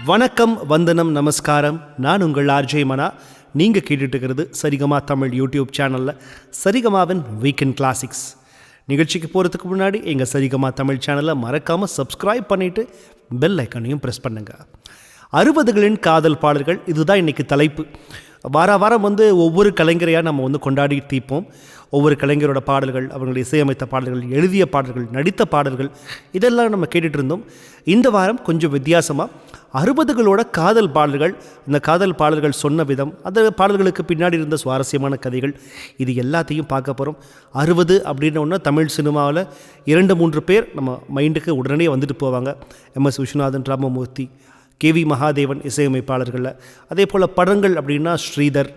வணக்கம், வந்தனம், நமஸ்காரம். நான் உங்கள் ஆர்ஜே மனா. நீங்கள் கேட்டுட்டு இருக்கிறது சரிகமா தமிழ் யூடியூப் சேனலில் சரிகமாவின் வீக்கெண்ட் கிளாசிக்ஸ் நிகழ்ச்சிக்கு போகிறதுக்கு முன்னாடி எங்கள் சரிகமா தமிழ் சேனலை மறக்காமல் சப்ஸ்கிரைப் பண்ணிவிட்டு பெல் ஐக்கானையும் ப்ரெஸ் பண்ணுங்கள். 60களின் காதல் பாடல்கள், இதுதான் இன்றைக்கி தலைப்பு. வாரம் ஒவ்வொரு கலைஞரையாக நம்ம கொண்டாடி தீர்ப்போம். ஒவ்வொரு கலைஞரோட பாடல்கள், அவங்களுடைய இசையமைத்த பாடல்கள், எழுதிய பாடல்கள், நடித்த பாடல்கள், இதெல்லாம் நம்ம கேட்டுட்டு இருந்தோம். இந்த வாரம் கொஞ்சம் வித்தியாசமாக 60களோட காதல் பாடல்கள், அந்த காதல் பாடல்கள் சொன்ன விதம், அந்த பாடல்களுக்கு பின்னாடி இருந்த சுவாரஸ்யமான கதைகள், இது எல்லாத்தையும் பார்க்க போகிறோம். 60 அப்படின்ன ஒன்று தமிழ் சினிமாவில் 2-3 பேர் நம்ம மைண்டுக்கு உடனே வந்துட்டு போவாங்க. எம்எஸ் விஸ்வநாதன், ராமமூர்த்தி, கேவி மகாதேவன் இசையமைப்பாளர்களில். அதே போல் படங்கள் அப்படின்னா ஸ்ரீதர்,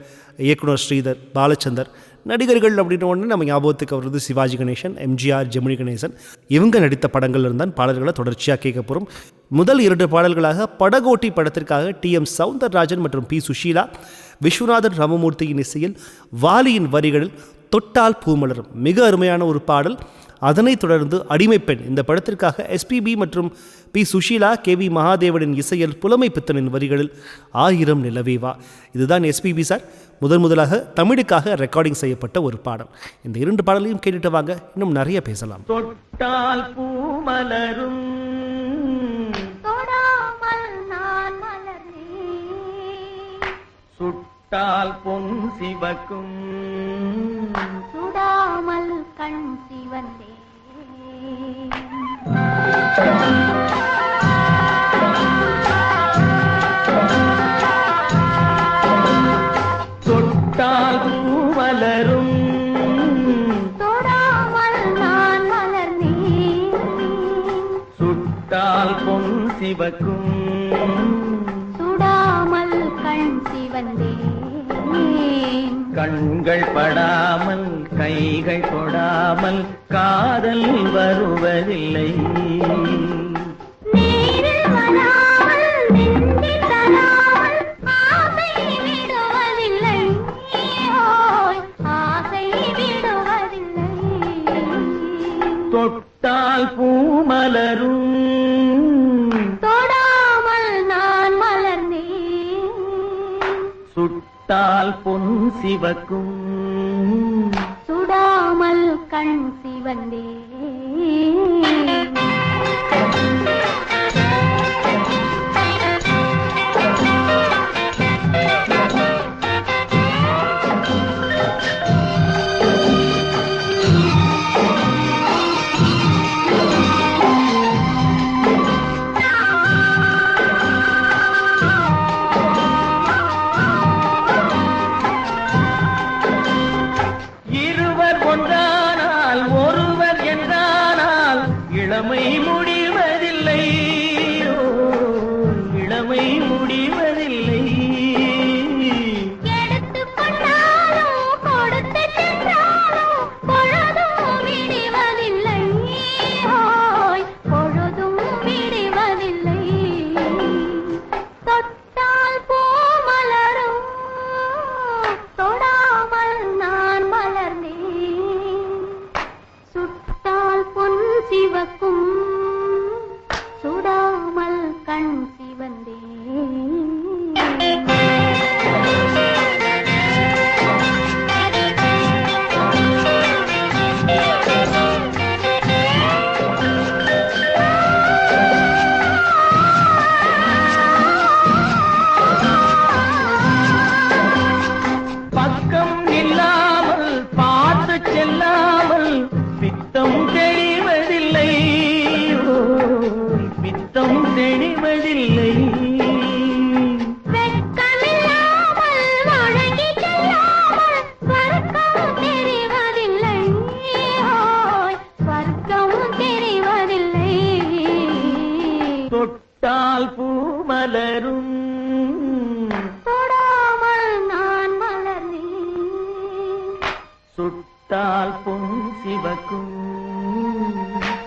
இயக்குனர் ஸ்ரீதர், பாலச்சந்தர். நடிகர்கள் அப்படின்ற ஒன்று நம்ம ஞாபகத்துக்கு வருது சிவாஜி கணேசன், எம்ஜிஆர், ஜெமினி கணேசன். இவங்க நடித்த படங்கள் இருந்தால் பாடல்களை தொடர்ச்சியாக கேட்க போகிறோம். முதல் 2 பாடல்களாக படகோட்டி படத்திற்காக TM சௌந்தரராஜன் மற்றும் P. சுஷீலா, விஸ்வநாதன் ராமமூர்த்தியின் இசையில் வாலியின் வரிகளில் தொட்டால் பூமலரும் மிக அருமையான ஒரு பாடல். அதனைத் தொடர்ந்து அடிமைப்பெண் இந்த படத்திற்காக SPB மற்றும் P. சுஷீலா, KV மகாதேவனின் இசையில் புலமை பித்தனின் வரிகளில் 1000 நிலவேவா. இதுதான் SPB சார் முதலாக தமிழுக்காக ரெக்கார்டிங் செய்யப்பட்ட ஒரு பாடல். இந்த 2 பாடலையும் கேட்டுட்டு வாங்க, இன்னும் நிறைய பேசலாம். தொட்டால் பூமலரும், தொடாமல் நான் மலர்ந்தேன், சுட்டால் பொன் சிவக்கும், சுடாமல் கண் சிவந்தேன். தொட்டால் பூமலரும், தொடாமல் நான் மலர்ந்தேன், சுட்டால் பொன் சிவக்கும், சுடாமல் கண் சிவந்தேன். கண்கள் படாமல் கைகள் தொடாமல் காதல் வருவதில்லை. நீரில் வராமல் நெஞ்சில் தராமல் ஆசை விடுவதில்லை, ஓய் ஆசை விடுவதில்லை. தொட்டால் பூமலரும், தொடாமல் நான் மலர்ந்தேன், சுட்டால் பொன் சிவக்கும், சுடாமல் கண் சிவந்தேன். இருவர் ஒன்றானால் ஒருவர் என்றானால் இளமை முடிவதில்லை, இளமை முடிவதில்லை. எடுத்துக் கொண்டாலும் கொடுத்து சென்றாலும் பொழுதும் விடுவதில்லை, ஓய் பொழுதும் விடுவதில்லை. தொட்டால் பூமலரும், தொடாமல் நான் மலர்ந்தேன், சுட்டால் பொன் சிவக்கும், சுடாமல் கண் சிவந்தேன். பக்கம் இல்லாமல் பார்த்து செல்லாமல் பித்தம் தெளிவதில்லை, பித்தம் தெளிவதில்லை. வெட்கமில்லாமல் வழங்கி செல்லாமல் ஸ்வர்க்கம் தெரிவதில்லை, ஓய் ஸ்வர்க்கம் தெரிவதில்லை. தொட்டால் பூமலரும், தொடாமல் நான் மலர்ந்தேன், சுட்டால் பொன் சிவக்கும்,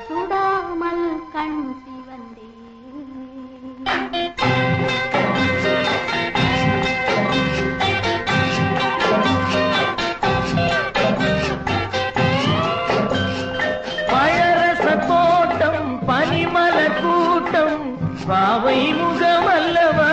சுடாமல் கண் சிவந்தேன். பழரச தோட்டம் பனிமலர் கூட்டம் பாவை முகமல்லவா,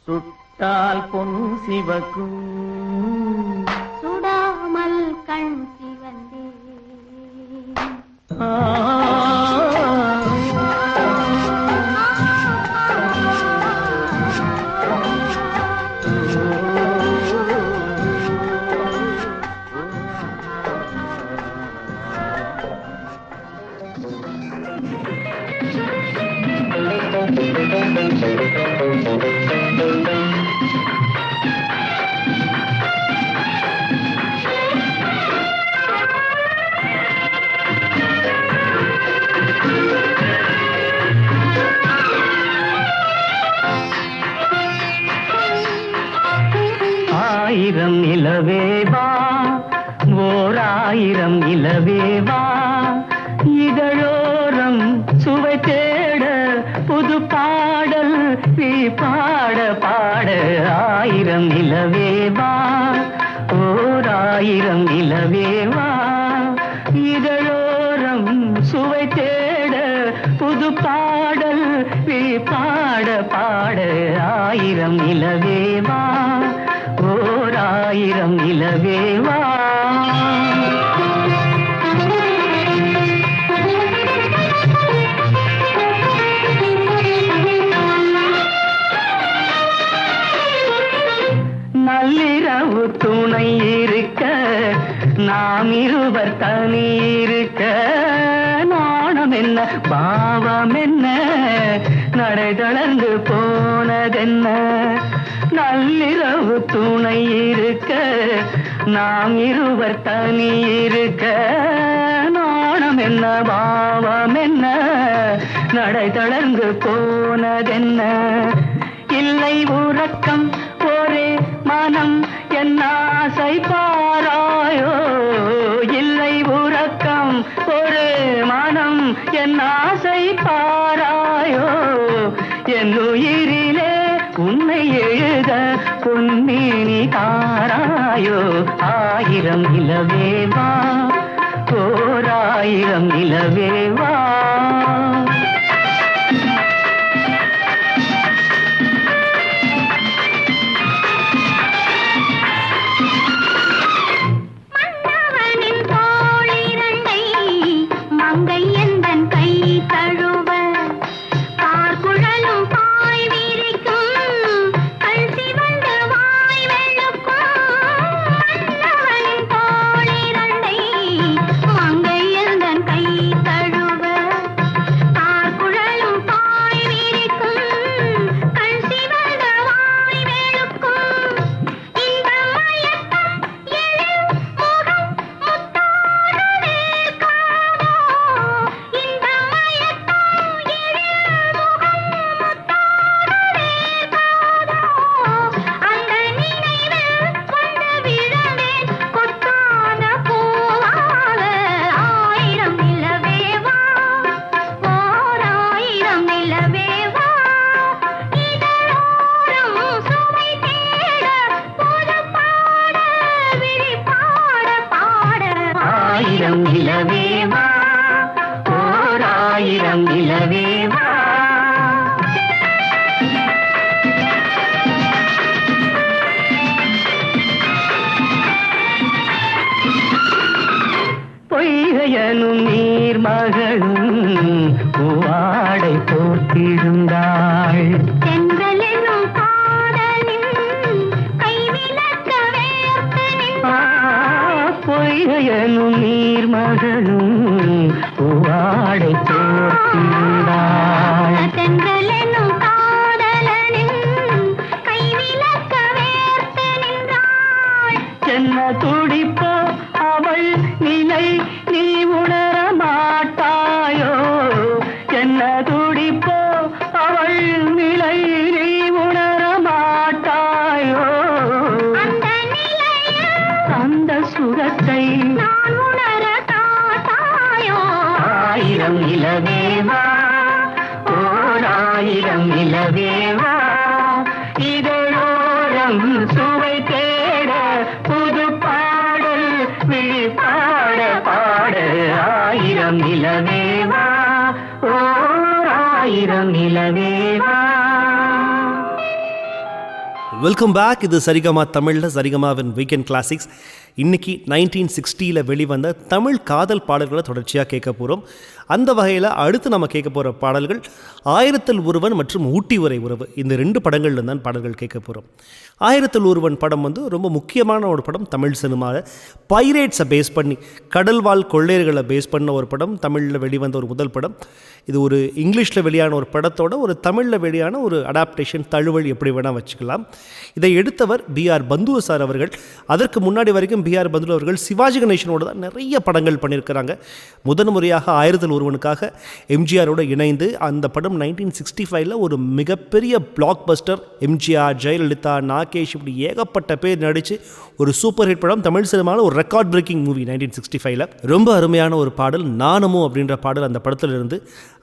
சுட்டால் பொன் சிவக்கும் சுடாமல் கண் சிவந்தே ஆயிரம் நிலவேவா ஓர் ஆயிரம் நிலவேவா இதழோரம் சுவை தேட புது பாடல் நீ பாட பாட ஆயிரம் நிலவேவா ஓர் ஆயிரம் நிலவேவா இதழோரம் சுவை தேட புது பாடல் நீ பாட பாட ஆயிரம் நிலவேவா ஓர் ஆயிரம் நிலவேவா நள்ளிரவு துணை இருக்க நாம் இருவர் தனி இருக்க நாணம் என்ன பாவம் என்ன நடை தளர்ந்து போனதென்ன நள்ளிரவு துணை இருக்க நாம் இருவர் தனி இருக்க நாணம் என்ன பாவம் என்ன நடை தளர்ந்து போனதென்ன இல்லை உறக்கம் ஒரே மனம் என் ஆசை பாராயோ இல்லை உறக்கம் ஒரு மனம் என் ஆசை பாராயோ என் உயிரிலே உன்னை எழுத பொன்மேனி தாராயோ ஆயிரம் நிலவேவா ஓர் ஆயிரம் நிலவேவா மன்னவனின் தோளிரண்டை மங்கை எந்தன் கை தழுவ பார்க்குழலும் பாய் விரிக்கும் கண் சிவந்து வாய் வெளுக்கும் மன்னவனின் தோளிரண்டை மங்கை எந்தன் கை தழுவ பார்க்குழலும் பாய் விரிக்கும் கண் சிவந்து வாய் வெளுக்கும் இந்த மயக்கம் எழில் முகம் முத்தானதே காணோ இந்த மயக்கம் எழில் முகம் முத்தானதே காணோ அந்த நினைவில் வந்து விழவேன் கொத்தான பூவாக ஆயிரம் நிலவேவா ஓர் ஆயிரம் நிலவேவா இதழோரம் சுவை தேட புது பாட விழி பாட பாட ஆயிரம் நிலவேவா ஓர் ஆயிரம் நிலவேவா பொய்கையனும் நீர் மகளும் பூவாடை போர்த்திருந்தாள் தென்றல் என்னும் காதலின் கைவிலக்க வேர்த்து நின்றாள் பொய்கையனும் நீர் மகளும் பூவாடை போர்த்திருந்தாள் தென்றல் என்னும் காதலனின் கைவிலக்க வேர்த்து நின்றாள் என்ன துடிப்போ அவள் நிலை நீ உணர மாட்டாயோ என்ன துடிப்போ அவள் நிலை நீ உணர மாட்டாயோ அந்த நிலையில் அந்த சுகத்தை நான் உணர காட்டாயோ ஆயிரம் நிலவேவா ஓர் ஆயிரம் நிலவேவா இதழோரம் சுவை தேட புது பாடல் விழி பாட பாட ஆயிரம் நிலவேவா ஓர் ஆயிரம் நிலவேவா வெல்கம் பேக். இது சரிகமா தமிழில் சரிகமாவின் வீக்கெண்ட் கிளாசிக்ஸ். இன்றைக்கி 1960 வெளிவந்த தமிழ் காதல் பாடல்களை தொடர்ச்சியாக கேட்க போகிறோம். அந்த வகையில் அடுத்து நம்ம கேட்க போகிற பாடல்கள் 1000 ஒருவன் மற்றும் ஊட்டி வரை உறவு, இந்த 2 படங்கள்ல தான் பாடல்கள் கேட்க போகிறோம். 1000 ஒருவன் படம் ரொம்ப முக்கியமான ஒரு படம். தமிழ் சினிமாவில் பைரேட்ஸை பேஸ் பண்ணி, கடல்வாழ் கொள்ளையர்களை பேஸ் பண்ண ஒரு படம். தமிழில் வெளிவந்த ஒரு முதல் படம் இது. ஒரு இங்கிலீஷில் வெளியான ஒரு படத்தோட ஒரு தமிழில் வெளியான ஒரு அடாப்டேஷன், தழுவல் எப்படி வேணால் வச்சுக்கலாம். இதை எடுத்தவர் B.R. பந்து சார் அவர்கள். அதற்கு முன்னாடி வரைக்கும் B.R. பந்து அவர்கள் சிவாஜி கணேசனோட தான் நிறைய படங்கள் பண்ணியிருக்கிறாங்க. முதன் முறையாக 1000 ஒருவனுக்காக எம்ஜிஆரோட இணைந்து அந்த படம் 1965 ஒரு மிகப்பெரிய பிளாக் பஸ்டர். எம்ஜிஆர், ஜெயலலிதா, நாகேஷ் இப்படி ஏகப்பட்ட பேர் நடித்து ஒரு சூப்பர் ஹிட் படம். தமிழ் சினிமாவில் ஒரு ரெக்கார்ட் பிரேக்கிங் மூவி 1965. ரொம்ப அருமையான ஒரு பாடல் நாணமோ அப்படின்ற பாடல் அந்த படத்தில் இருந்து.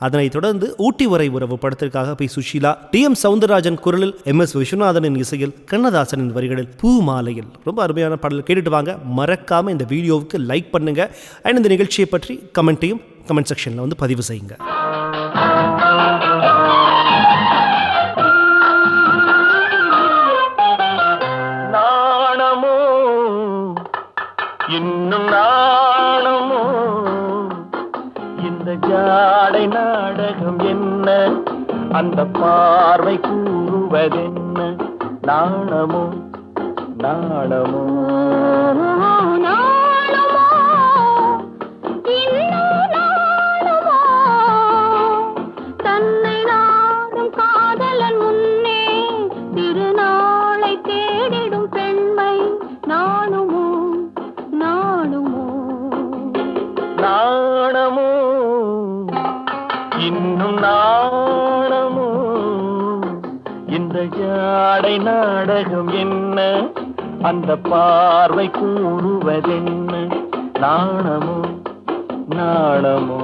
அதனைத் தொடர்ந்து ஊட்டி வரை உறவு படத்திற்காக பி. சுஷீலா, T.M. சவுந்தரராஜன் குரலில், M.S. விஸ்வநாதனின் இசையில், கண்ணதாசனின் வரிகளில் பூ மாலையில் ரொம்ப அருமையான பாடல் கேட்டுட்டு வாங்க. மறக்காம இந்த வீடியோவுக்கு லைக் பண்ணுங்க. அண்ட் இந்த நிகழ்ச்சியை பற்றி கமெண்ட்டையும் கமெண்ட் செக்ஷன்ல பதிவு செய்யுங்க. நாணமோ இன்னும் நாணமோ, இந்த ஜாடை நாடகம் என்ன, அந்த பார்வை கூறுவதென்ன, நாணமோ நாணமோ தன்னை நாடும் காதலன் முன்னே திருநாளை தேடிடும் பெண்மை நாணுமோ நாணுமோ நாணமோ இன்னும் நாணமோ, இந்த ஜாடை நாடகம் என்ன, அந்த பார்வை கூறுவதென்ன, நாணமோ நாணமோ.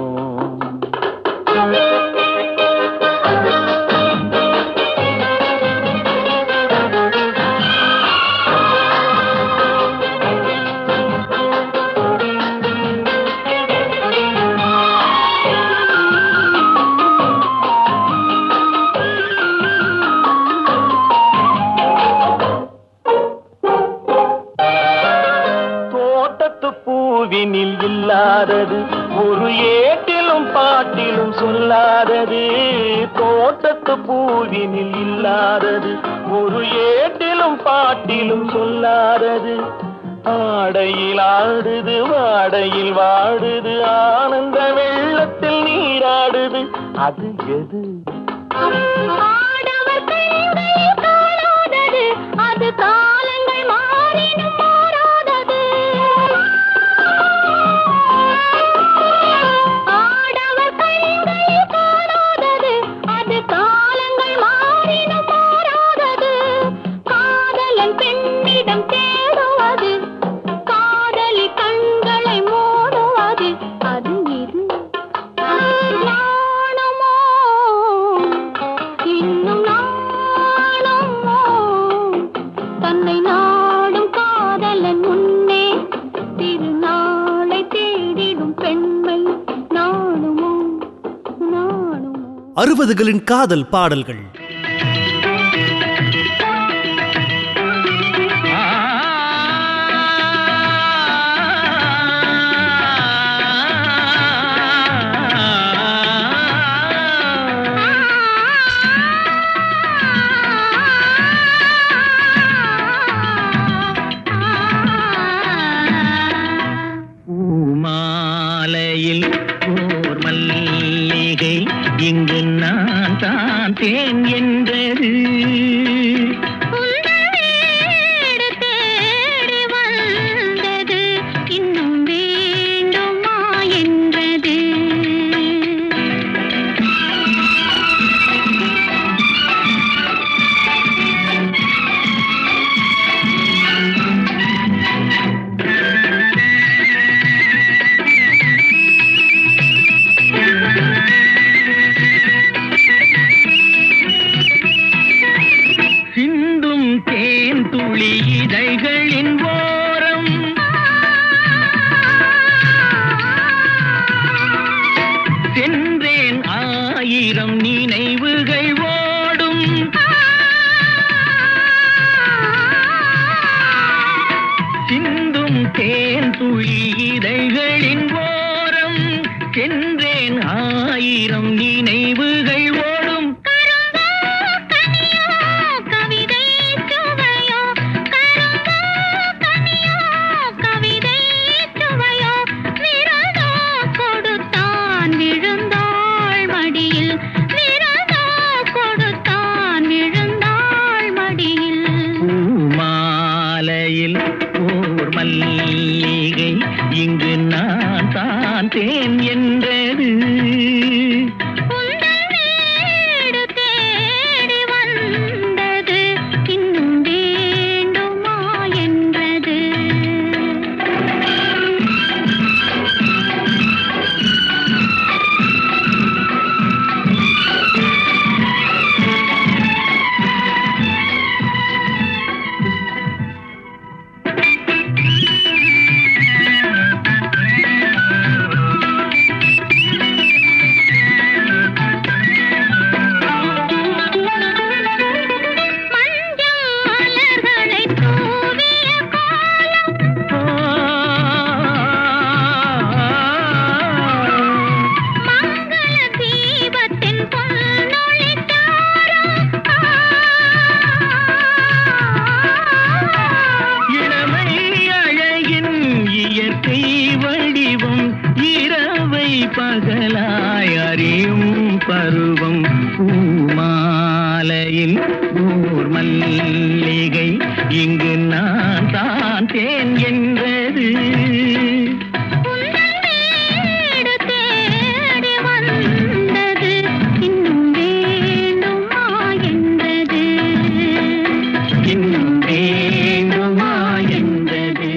பூவினில் இல்லாதது ஒரு ஏட்டிலும் பாட்டிலும் சொல்லாதது, தோட்டத்து பூவினில் இல்லாதது ஒரு ஏட்டிலும் பாட்டிலும் சொல்லாதது, ஆடையில் ஆடுது வாடையில் வாடுது, ஆனந்த வெள்ளத்தில் நீராடுது, அது எது? ஆடவர் கைகளில் காணாதது, அது காலங்கள் மாறினும் மாறாதது. ஆடவர் கைகளில் காணாதது, அது காலங்கள் மாறினும் மாறாதது. காதலன் பெண்ணிடம் தேடுவது, காதலி கண்களை மூடுவது, அது இது. நாணமோ இன்னும் நாணமோ, தன்னை நாடும் காதலன் முன்னே திருநாளை தேடிடும் பெண்மை நாணுமோ நாணுமோ. 60களின் காதல் பாடல்கள். பூமாலையில் ஓர் மல்லிகை, இங்கு நான் தான் தேன் இயற்கையின் ஊர் மல்லிகை இங்கு நான் தான் தேன் என்றது. வீடு தேடி வந்தது இன்னும் வேண்டுமா என்றது. இன்னும் வேண்டுமா என்றது.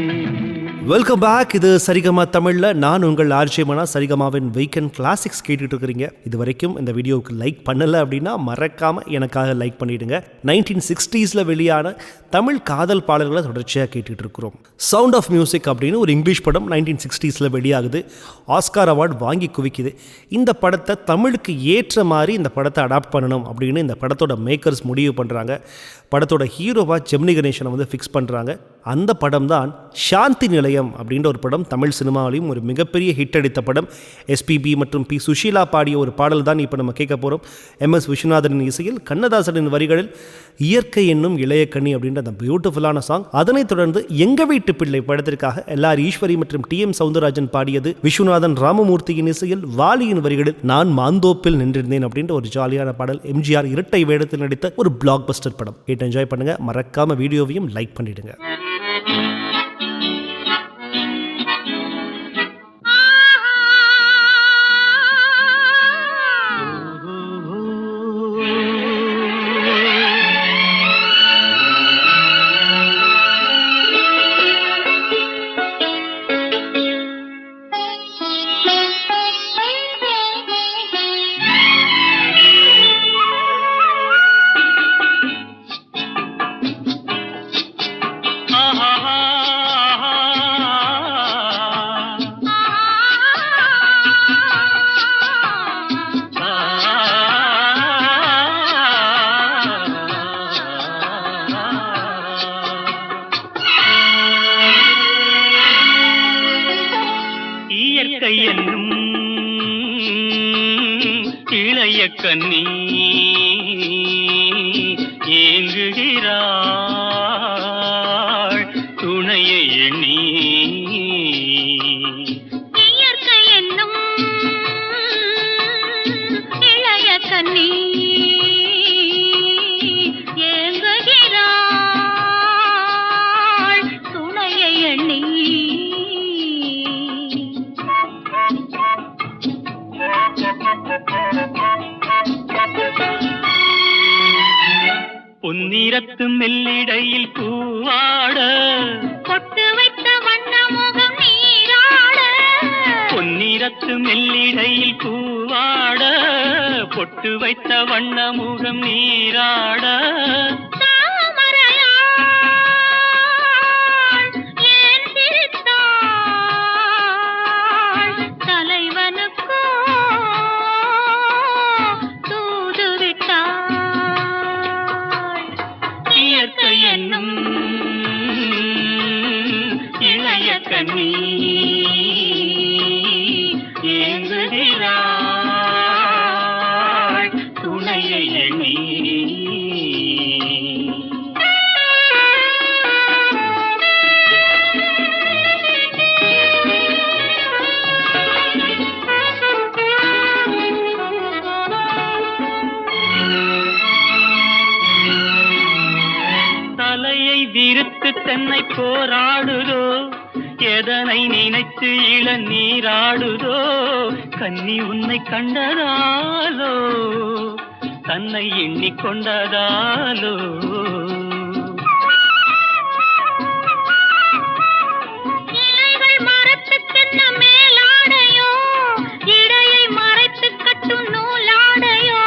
Welcome back. இது சரிகமா தமிழ்ல நான் உங்கள் ஆர்ஜே மனா. சரிகமாவின் வீக்கெண்ட் கிளாசிக்ஸ் கேட்டுட்டு இருக்கிறீங்க. இது வரைக்கும் இந்த வீடியோவுக்கு லைக் பண்ணல அப்படின்னா மறக்காம எனக்காக லைக் பண்ணிடுங்க. 1960s வெளியான தமிழ் காதல் பாடல்களை தொடர்ச்சியாக கேட்டுட்டு இருக்கிறோம். சவுண்ட் ஆஃப் மியூசிக் அப்படின்னு ஒரு இங்கிலீஷ் படம் 1960s வெளியாகுது. ஆஸ்கார் அவார்டு வாங்கி குவிக்குது. இந்த படத்தை தமிழுக்கு ஏற்ற மாதிரி இந்த படத்தை அடாப்ட் பண்ணணும் அப்படின்னு இந்த படத்தோட மேக்கர்ஸ் முடிவு பண்ணுறாங்க. படத்தோட ஹீரோவாக ஜெமினி கணேசனை ஃபிக்ஸ் பண்ணுறாங்க. அந்த படம் தான் சாந்தி நிலையம் அப்படின்ற ஒரு படம். தமிழ் சினிமாவிலையும் ஒரு மிகப்பெரிய ஹிட் அடித்த படம். எஸ்பிபி மற்றும் பி சுஷீலா பாடிய ஒரு பாடல் தான் இப்போ நம்ம கேட்க போகிறோம். எம்எஸ் விஸ்வநாதனின் இசையில் கண்ணதாசனின் வரிகளில் இயற்கை என்னும் இளைய கனி அப்படின்ற அந்த பியூட்டிஃபுல்லான சாங். அதனைத் தொடர்ந்து எங்க வீட்டு பிள்ளை படத்திற்காக எல்ஆர் ஈஸ்வரி மற்றும் டி.எம். சௌந்தரராஜன் பாடியது. விஸ்வநாதன் ராமமூர்த்தியின் இசையில் வாலியின் வரிகளில் நான் மாந்தோப்பில் நின்றிருந்தேன் அப்படின்ற ஒரு ஜாலியான பாடல். எம்ஜிஆர் இரட்டை வேடத்தில் நடித்த ஒரு பிளாக் பஸ்டர் படம். கேட்டு என்ஜாய் பண்ணுங்க. மறக்காம வீடியோவையும் லைக் பண்ணிடுங்க. இயற்கை என்னும் இளைய கன்னி ஏங்குகிறாள் துணையை எண்ணி. இயற்கை என்னும் இளைய கன்னி ஏங்குகிறாள் துணையை எண்ணி. பொன்னிறத்து மெல்லிடையில் பூவாட பொட்டு வைத்த வண்ண முகம் நீராட. பொன்னிறத்து மெல்லிடையில் பூவாட பொட்டு வைத்த வண்ண முகம் நீராட. தாமரையாள் ஏன் சிரித்தாள் தலைவனுக்கோ தூது விட்டாள். இயற்கை என்னும் இளைய கன்னி ஏங்குகிறாள் துணையை எண்ணி. தலையை விரித்து தன்னை போராடுதோ எதனை நினைத்து இளநீராடுதோ. கன்னி உன்னை கண்டதாலோ தன்னை எண்ணிக்கொண்டதாலோ. இலைகள் மரத்துக்கென்ன மேலாடையோ இடையை மறைத்து கட்டும் நூலாடையோ.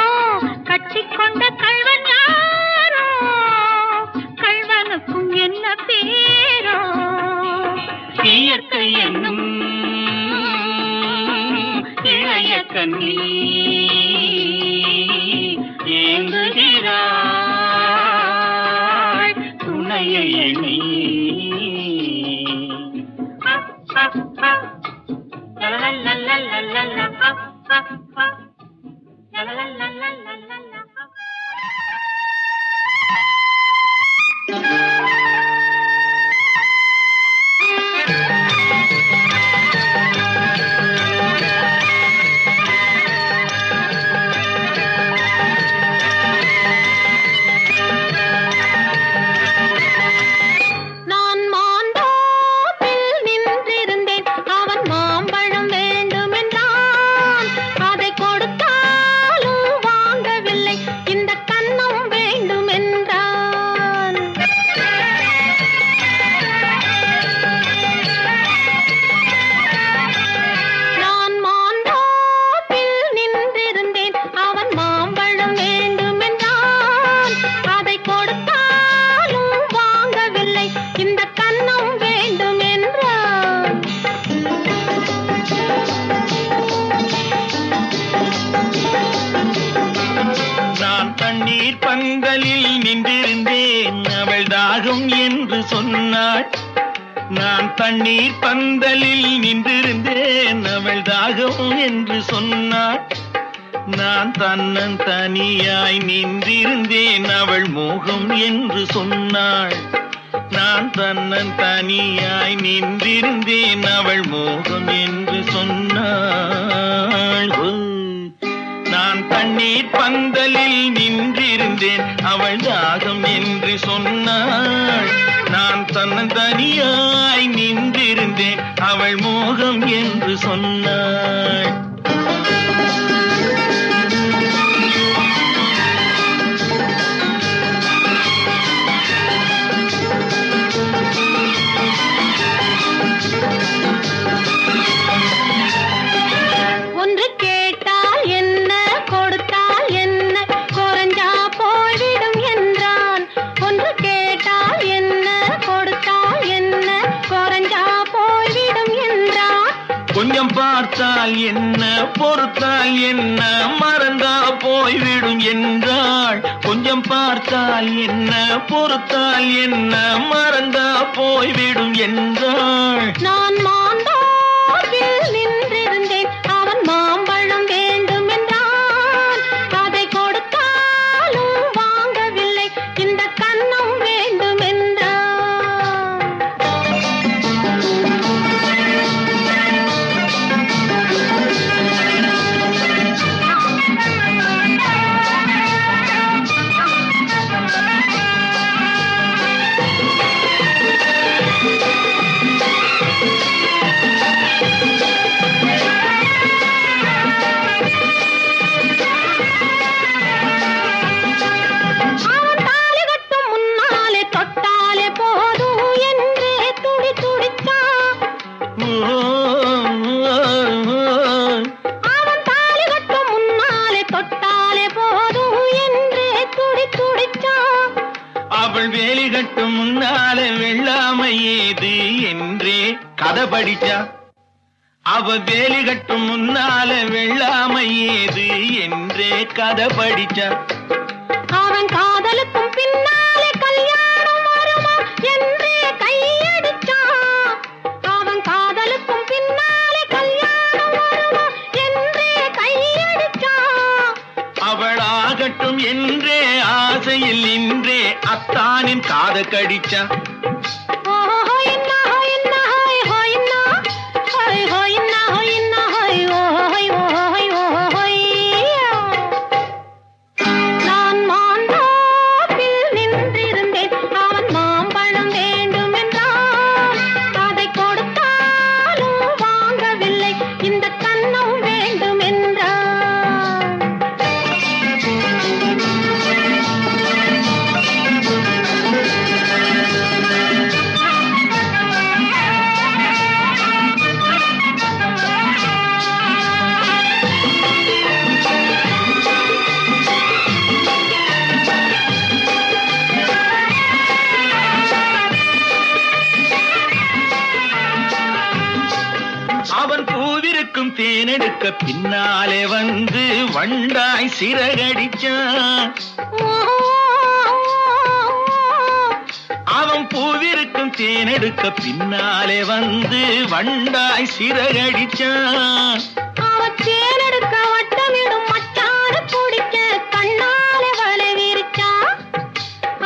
கட்டிக்கொண்ட கள்வன் யாரோ கள்வனுக்கும் என்ன பேரோ. இயற்கை என்னும் இளைய கன்னி ஏங்குகிறாள் துணையை எண்ணி. நின்றிருந்தேன் அவள் தாகம் என்று சொன்னாள். நான் தண்ணீர் பந்தலில் நின்றிருந்தேன் அவள் தாகம் என்று சொன்னாள். நான் தன்னன் தனியாய் நின்றிருந்தேன் அவள் மோகம் என்று சொன்னாள். நான் தன்னன் தனியாய் நின்றிருந்தேன் அவள் மோகம் என்று சொன்னாள். நான் தண்ணீர் பந்தலில் நின்றிருந்தேன் அவள் தாகம் என்று சொன்னாள். நான் தன்னன் தனியாய் நின்றிருந்தேன் அவள் மோகம் என்று சொன்னாள். ஒன்று கேட்டால் என்ன கொடுத்தால் என்ன குறைஞ்சா போய்விடும் என்றான். ஒன்று கேட்டால் என்ன கொடுத்தால் என்ன குறைஞ்சா போய்விடும் என்றான். கொஞ்சம் பார்த்தால் என்ன பொறுத்தால் என்ன மறந்தா போய்விடும் என்றாள். கொஞ்சம் பார்த்தால் என்ன பொறுத்தால் என்ன மறந்தா போய்விடும் என்றாள். நான் மாந்தோப்பில் நின்றிருந்தேன் அவன் மாம்பழம் வேண்டும் என்றான். அதை கொடுத்தாலும் வாங்கவில்லை இந்த கன்னம் வேண்டும் என்றான். அவன் தாலி கட்டும் முன்னாலே தொட்டாலே போதும் என்றே துடி துடித்தான். அவன் தாலி கட்டும் முன்னாலே தொட்டாலே போதும் என்றே துடி துடித்தான். அவள் வேலி கட்டும் முன்னாலே வெள்ளாமை ஏது என்றே கதை படிச்சா. அவள் வேலி கட்டும் முன்னாலே வெள்ளாமை ஏது என்றே கதை படிச்சா. அவன் காதலுக்கும் பின்னாலே கல்யாணம் வருமா என்றே கையடிச்சான். அவன் காதலுக்கும் பின்னாலே கல்யாணம் வருமா என்றே கையடிச்சான். அவள் ஆகட்டும் என்றே ஆசையில் நின்றே அத்தானின் காத கடிச்சா. நான் மாந்தோப்பில் நின்றிருந்தேன் அவன் மாம்பழம் வேண்டும் என்றான். அதை கொடுத்தாலும் வாங்கவில்லை இந்த கன்னம் வேண்டும் என்றான். அவன் பூவிருக்கும் தேனெடுக்க பின்னாலே வந்து வண்டாய் சிறகடிச்சான். அவன் பூவிருக்கும் தேனெடுக்க பின்னாலே வந்து வண்டாய் சிறகடிச்சான். அவன் தேனெடுக்க வட்டமிடும் மச்சான பிடிக்க கண்ணாலே வலை விரிச்சான்.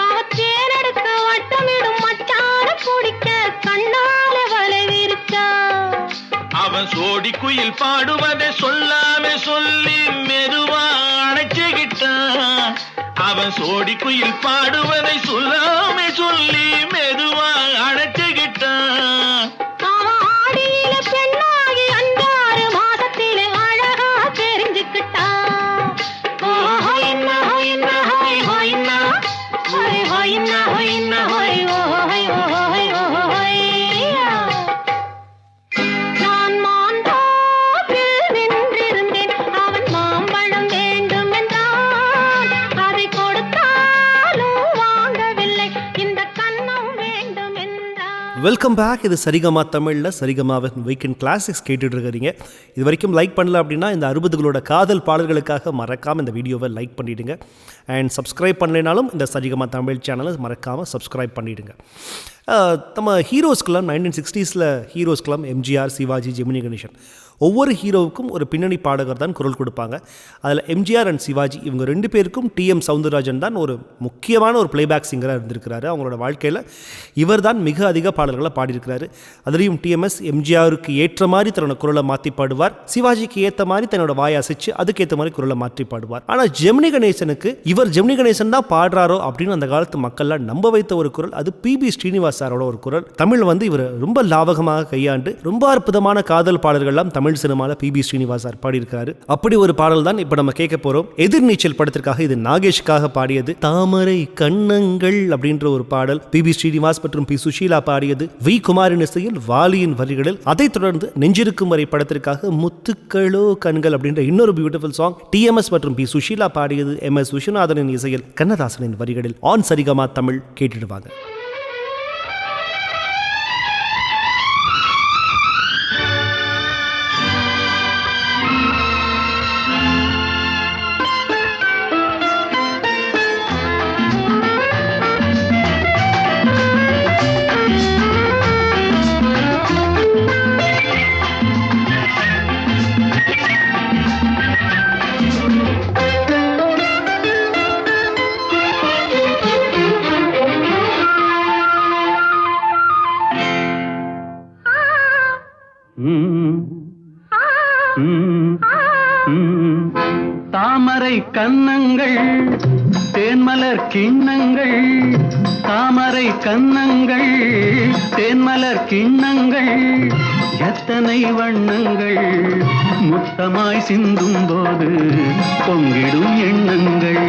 அவன் தேனெடுக்க வட்டமிடும் மச்சான பிடிக்க கண்ணாலே வலை விரிச்சான். அவன் சோடி குயில் பாடுவதை சொல்லாம சொல்லி மெதுவா அணைச்சுக்கிட்டான். அவன் சோடி குயில் பாடுவதை சொல்லாம சொல்லி மெதுவா அணைச்சுக்கிட்டான். அவன் ஆடியில பெண்ணாகி 5-6 மாசத்திலே அழகா தெரிஞ்சுக்கிட்டான். ஹொய்னா ஹொய்னா ஹொய் ஹொய்னா ஹொய் ஹொய்னா ஹொய்னா ஹொய் ஹொய் ஹொய் ஹொய். நான் மாந்தோப்பில் நின்றிருந்தேன் அவன் மாம்பழம் வேண்டும் என்றான். அதை கொடுத்தாலும் வாங்கவில்லை இந்த கன்னம் வேண்டும் என்றான். Welcome back. இது சரிகமா தமிழில் சரிகமாவின் வீக்கெண்ட் கிளாசிக்ஸ் கேட்டுட்டு இருக்கிறீங்க. இது வரைக்கும் லைக் பண்ணல அப்படின்னா இந்த 60களோட காதல் பாடல்களுக்காக மறக்காமல் இந்த வீடியோவை லைக் பண்ணிவிடுங்க. அண்ட் சப்ஸ்கிரைப் பண்ணலைனாலும் இந்த சரிகமா தமிழ் சேனலை மறக்காமல் சப்ஸ்கிரைப் பண்ணிவிடுங்க. நம்ம ஹீரோஸ்க்கெல்லாம் 1960s ஹீரோஸ்க்கெல்லாம் எம்ஜிஆர், சிவாஜி, ஜெமினி கணேசன் ஒவ்வொரு ஹீரோவுக்கும் ஒரு பின்னணி பாடகர் தான் குரல் கொடுப்பாங்க. அதில் எம்ஜிஆர் அண்ட் சிவாஜி இவங்க 2 பேருக்கும் டிஎம் சௌந்தரராஜன் தான் ஒரு முக்கியமான ஒரு பிளேபேக் சிங்கராக இருந்திருக்கிறாரு. அவங்களோட வாழ்க்கையில் இவர் தான் மிக அதிக பாடல்களை பாடியிருக்கிறாரு. அதுலேயும் டிஎம்எஸ் எம்ஜிஆருக்கு ஏற்ற மாதிரி தன்னோட குரலை மாற்றி பாடுவார், சிவாஜிக்கு ஏற்ற மாதிரி தன்னோட வாயை அசைச்சு அதுக்கேற்ற மாதிரி குரலை மாற்றி பாடுவார். ஆனால் ஜெமினி கணேசனுக்கு இவர் ஜெமினி கணேசன் தான் பாடுறாரோ அப்படின்னு அந்த காலத்து மக்கள்லாம் நம்ப வைத்த ஒரு குரல் அது பிபி ஸ்ரீனிவாஸ் சாரோட ஒரு குரல். தமிழ் இவர் ரொம்ப லாவகமாக கையாண்டு ரொம்ப அற்புதமான காதல் பாடல்கள்லாம் தமிழ் சினிமாவில் பிபி ஸ்ரீனிவாஸ் சார் பாடியிருக்காரு. அப்படி ஒரு பாடல் தான் இப்போ நம்ம கேட்க போறோம். எதிர்நீச்சல் படத்திற்காக இது நாகேஷுக்காக பாடியது தாமரை கண்ணங்கள் அப்படின்ற ஒரு பாடல். பிபி ஸ்ரீனிவாஸ் மற்றும் பி சுஷீலா பாடியது வி குமாரின் இசையில் வாலியின் வரிகளில். அதைத் தொடர்ந்து நெஞ்சிருக்கும் வரை படத்திற்காக முத்துக்களோ கண்கள் அப்படின்ற இன்னொரு பியூட்டிஃபுல் சாங் டிஎம்எஸ் மற்றும் பி சுஷீலா பாடியது எம்எஸ் விஸ்வநாதனின் இசையில் கண்ணதாசனின் வரிகளில். ஆன் சரிகமா தமிழ் கேட்டுடுவாங்க. தாமரை கன்னங்கள் தேன்மலர் கிண்ணங்கள், தாமரை கன்னங்கள் தேன்மலர் கிண்ணங்கள், எத்தனை வண்ணங்கள் முத்தமாய் சிந்தும் போது பொங்கிடும் எண்ணங்கள்.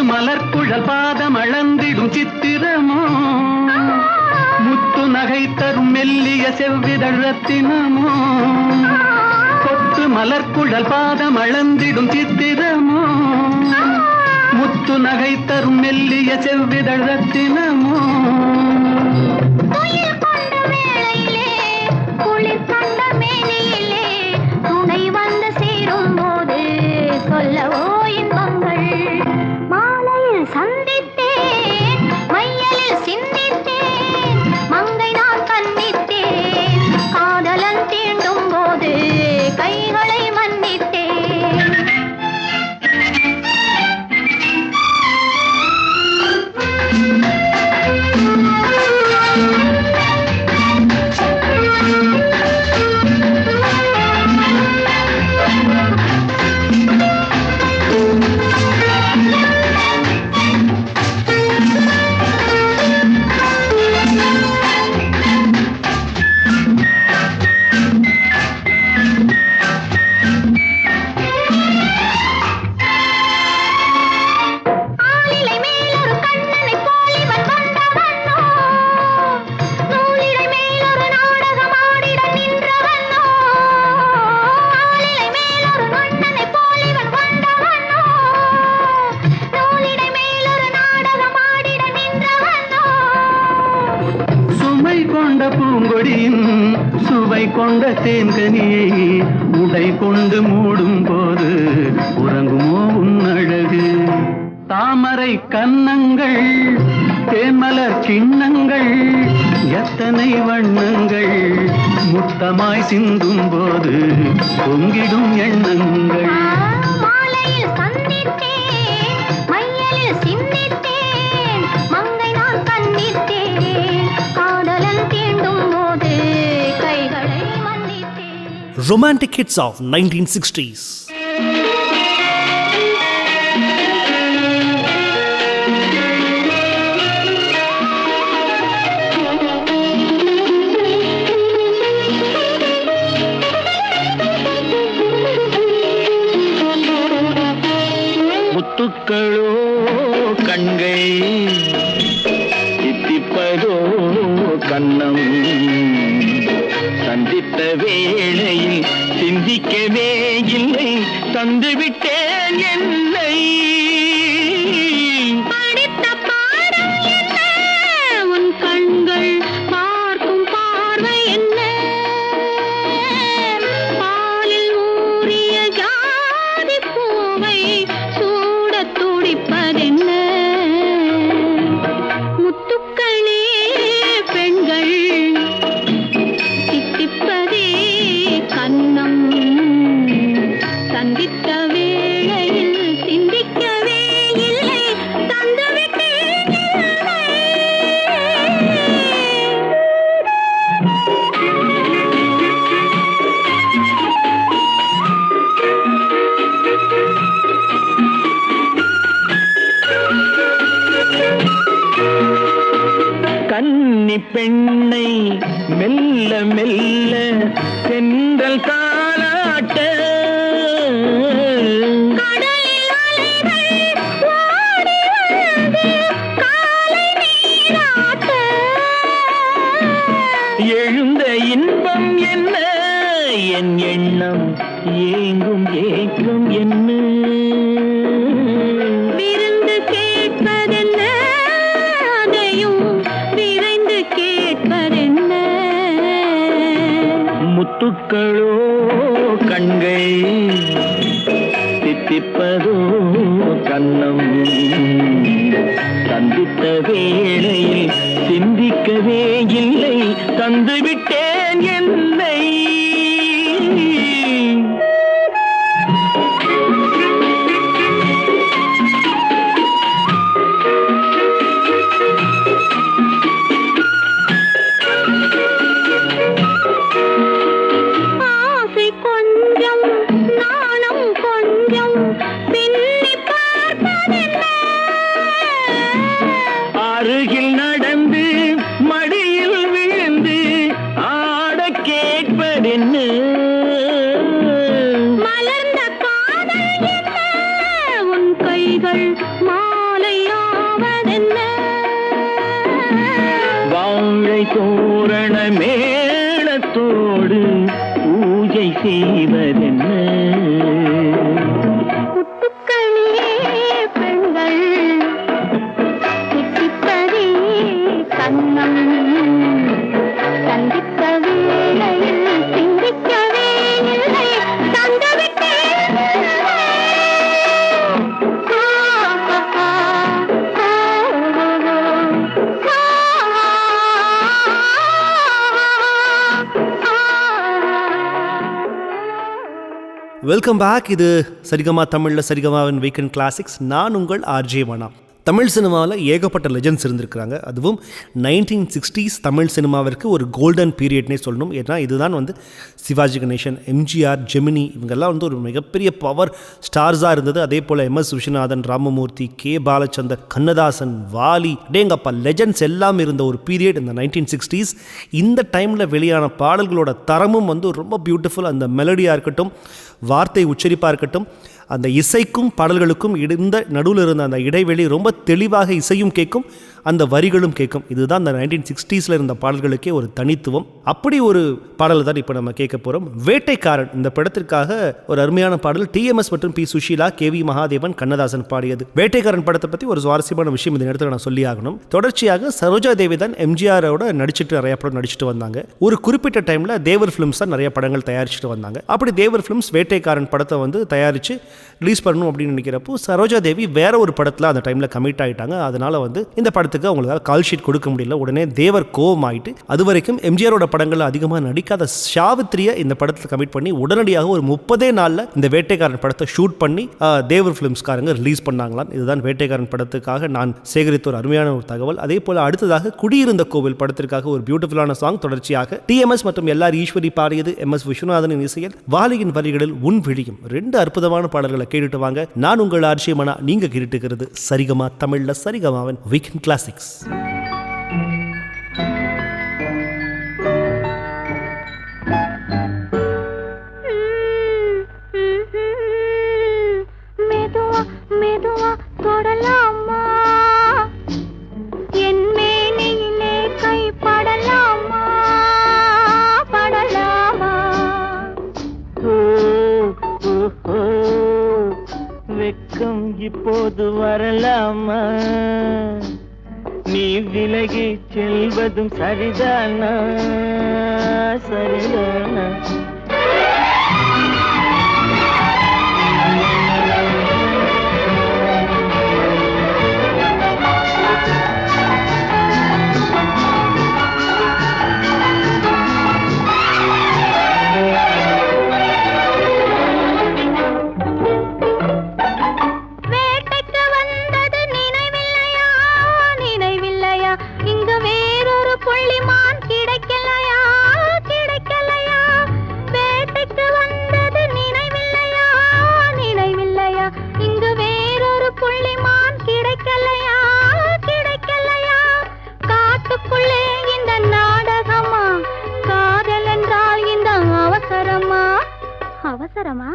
மலர்குழல் பாதம் அளந்திடும் சித்திரமோ, முத்து நகை தரும் மெல்லிய செவ்விதழ் ரத்தினமோ. கொத்து மலர்குழல் பாதம் அளந்திடும் சித்திரமோ, முத்து நகை தரும் மெல்லிய செவ்விதழ் ரத்தினமோ. துணை வந்து சேரும் போது சொல்லவோ இன்பங்கள். சந்தித்தேன் மையலில் சிந்தித்தேன், மங்கை நான் கண்ணித்தேன், காதலன் தீண்டும் போது கைகளை மன்னித்தேன். பூங்கொடியின் சுவை கொண்ட தேன்கனியை உடை கொண்டு மூடும் போது உறங்குமோ உன்னழகு. தாமரை கன்னங்கள் தேன்மலர் கிண்ணங்கள், எத்தனை வண்ணங்கள் முத்து முத்தமாய் சிந்தும் போது பொங்கிடும் எண்ணங்கள். மாலையில் சந்தித்தேன், மையலில் சிந்தித்தேன், மங்கை நான் கண்டித்தேன், காதலன் தீண்டும் போது கைகளை மன்னித்தேன். Romantic hits of 1960s. முத்துக்களோ கண்கை, தித்திப்பதோ கண்ணம், சந்தித்த வேளையில் சிந்திக்கவே இல்லை, தந்துவிட்டேன் என்னை. படித்த பாடம் என்ன, உன் கண்கள் பார்க்கும் பார்வை என்ன, பாலில் ஊறிய ஜாதி பூவை சூடத் துடிப்பதென்ன. முத்துக்களே பெண்கள், தித்திப்பதே கன்னம், சந்தித்த வேளையில் சிந்திக்கவே இல்லை, தந்துவிட்டேன் என்னை. கன்னி பெண்ணை மெல்ல மெல்ல சென்றல் தாலாட்ட, கடலில் அலைகள் ஓடி வந்து காலை நீராட்ட, எழுந்த இன்பம் என்ன, என் எண்ணம் ஏங்கும் ஏக்கம் என்ன. விருந்து கேட்பதென்ன, அதையும் விரைந்து கேட்பதென்ன. முத்துக்களோ கண்கை, தித்திப்பதோ கண்ணம், சந்தித்த வேளையில் சிந்திக்கவே இல்லை, தந்துவிட்டேன் என்னை. ஆசை கொஞ்சம், நாணம் கொஞ்சம், பின்னி பார்ப்பதென்ன. அருகில் நடந்து மடியில் விழுந்து ஆட கேட்பதென்ன. மலர்ந்த காதல் என்ன, உன் கைகள் மாலையாவதென்ன. வாழை தோரண மேளத்தோடு பூஜை செய்வதென்ன. முத்துக்களே பெண்கள், தித்திப்பதே கன்னம், சந்தித்த வேளையில் சிந்திக்கவே இல்லை, தந்துவிட்டேன் என்னை. Welcome back. இது சரிகமா தமிழில் சரிகமாவின் வீக்கெண்ட் கிளாசிக்ஸ். நான் உங்கள் ஆர்ஜே மனா. தமிழ் சினிமாவில் ஏகப்பட்ட லெஜண்ட்ஸ் இருந்திருக்கிறாங்க. அதுவும் 1960s தமிழ் சினிமாவிற்கு ஒரு கோல்டன் பீரியட்னே சொல்லணும். ஏன்னா இதுதான் வந்து சிவாஜி கணேசன், எம்ஜிஆர், ஜெமினி இவங்கெல்லாம் வந்து ஒரு மிகப்பெரிய பவர் ஸ்டார்ஸாக இருந்தது. அதே போல் MS விஸ்வநாதன், ராமமூர்த்தி, கே பாலச்சந்தர், கண்ணதாசன், வாலி, டேங்கப்பா லெஜண்ட்ஸ் எல்லாம் இருந்த ஒரு பீரியட் இந்த 1960s. இந்த டைமில் வெளியான பாடல்களோட தரமும் வந்து ரொம்ப பியூட்டிஃபுல். அந்த மெலடியாக இருக்கட்டும், வார்த்தை உச்சரிப்பாக இருக்கட்டும், அந்த இசைக்கும் பாடல்களுக்கும் இருந்த நடுவில் இருந்த அந்த இடைவெளி ரொம்ப தெளிவாக இசையும் கேட்கும், அந்த வரிகளும் கேட்கும். இதுதான் அந்த 1960s இருந்த பாடல்களுக்கே ஒரு தனித்துவம். அப்படி ஒரு பாடலை தான் இப்போ நம்ம கேட்க போகிறோம். வேட்டைக்காரன் இந்த படத்திற்காக ஒரு அருமையான பாடல் TMS மற்றும் P. சுஷீலா, KV மகாதேவன், கண்ணதாசன் பாடியது. வேட்டைக்காரன் படத்தை பற்றி ஒரு சுவாரஸ்யமான விஷயம் இந்த நேரத்தில் நான் சொல்லி ஆகணும். தொடர்ச்சியாக சரோஜா தேவி தான் எம்ஜிஆரோட நடிச்சிட்டு நிறைய படம் நடிச்சிட்டு வந்தாங்க. ஒரு குறிப்பிட்ட டைமில் தேவர் ஃபிலிம்ஸ் தான் நிறைய படங்கள் தயாரிச்சுட்டு வந்தாங்க. அப்படி தேவர் ஃபிலிம்ஸ் வேட்டைக்காரன் படத்தை வந்து தயாரித்து ரிலீஸ் பண்ணணும் அப்படின்னு நினைக்கிறப்போ சரோஜா தேவி வேற ஒரு படத்தில் அந்த டைமில் கமிட் ஆகிட்டாங்க. அதனால வந்து இந்த படத்துக்கு படத்துக்கு அவங்களால கால் ஷீட் கொடுக்க முடியல. உடனே தேவர் கோவம் ஆயிட்டு அது வரைக்கும் எம்ஜிஆரோட படங்கள் அதிகமாக நடிக்காத சாவித்திரியை இந்த படத்தில் கமிட் பண்ணி உடனடியாக ஒரு 30 நாளில் இந்த வேட்டைக்காரன் படத்தை ஷூட் பண்ணி தேவர் ஃபிலிம்ஸ்காரங்க ரிலீஸ் பண்ணாங்களாம். இதுதான் வேட்டைக்காரன் படத்துக்காக நான் சேகரித்த ஒரு அருமையான ஒரு தகவல். அதே போல அடுத்ததாக குடியிருந்த கோவில் படத்திற்காக ஒரு பியூட்டிஃபுல்லான சாங் தொடர்ச்சியாக டிஎம்எஸ் மற்றும் எல்லார் ஈஸ்வரி பாடியது, எம்எஸ் விஸ்வநாதனின் இசையில் வாலியின் வரிகளில் உன் விழியும். 2 அற்புதமான பாடல்களை கேட்டுட்டு வாங்க. நான் உங்கள் ஆர்ஜே மனா, நீங்க கேட்டுட்டு இருக்கிறது சரிகமா தமிழ்ல சரிகமாவின் வீக்கெண்ட் கிளாசிக்ஸ். மெதுவா தொடலாமா, என் மேனியிலே கை படலாமா, படலாமா. வெக்கம் இப்போது வரலாமா, நீ விலகி செல்வதும் சரிதானா, சரிதானா. அவசரமா?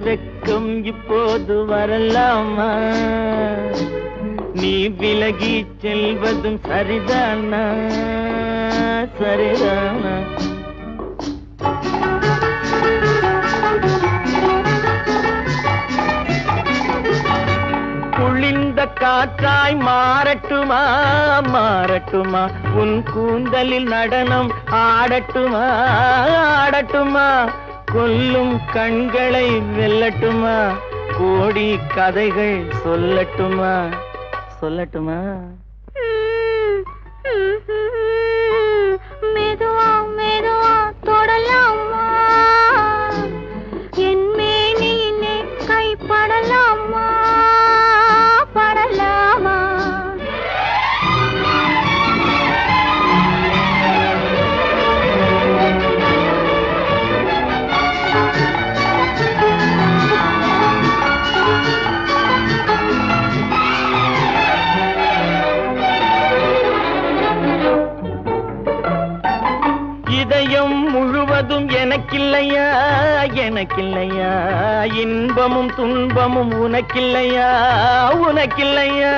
வெக்கம் இப்போது வரலாமா, நீ விலகி செல்வதும் சரிதானா, சரிதானா. குளிர்ந்த காற்றாய் மாறட்டுமா, மாறட்டுமா, உன் கூந்தலில் நடனம் ஆடட்டுமா, ஆடட்டுமா, கொல்லும் கண்களை வெல்லட்டுமா, கோடி கதைகள் சொல்லட்டுமா, சொல்லட்டுமா. மெதுவா மெதுவா தொடலாமா, என் மேனியிலே கை படலாமா, படலாமா. இதயம் முழுவதும் எனக்கில்லையா, எனக்கில்லையா, இன்பமும் துன்பமும் உனக்கில்லையா, உனக்கில்லையா.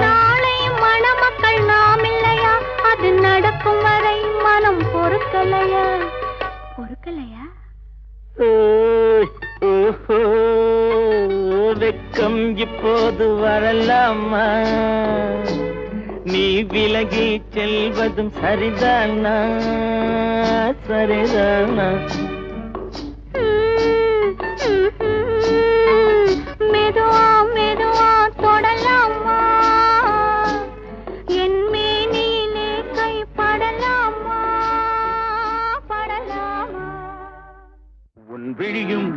நாளை மணமக்கள் நாம் இல்லையா, அது நடக்கும் வரை மனம் பொறுக்கலையா, பொறுக்கலையா. வெக்கம் இப்போது வரலாமா, நீ விலகி செல்வதும் சரிதானா, சரிதானா. மெதுவா மெதுவா தொடலாமா, என் மேனியிலே கை படலாமா, படலாமா. உன் விழியும்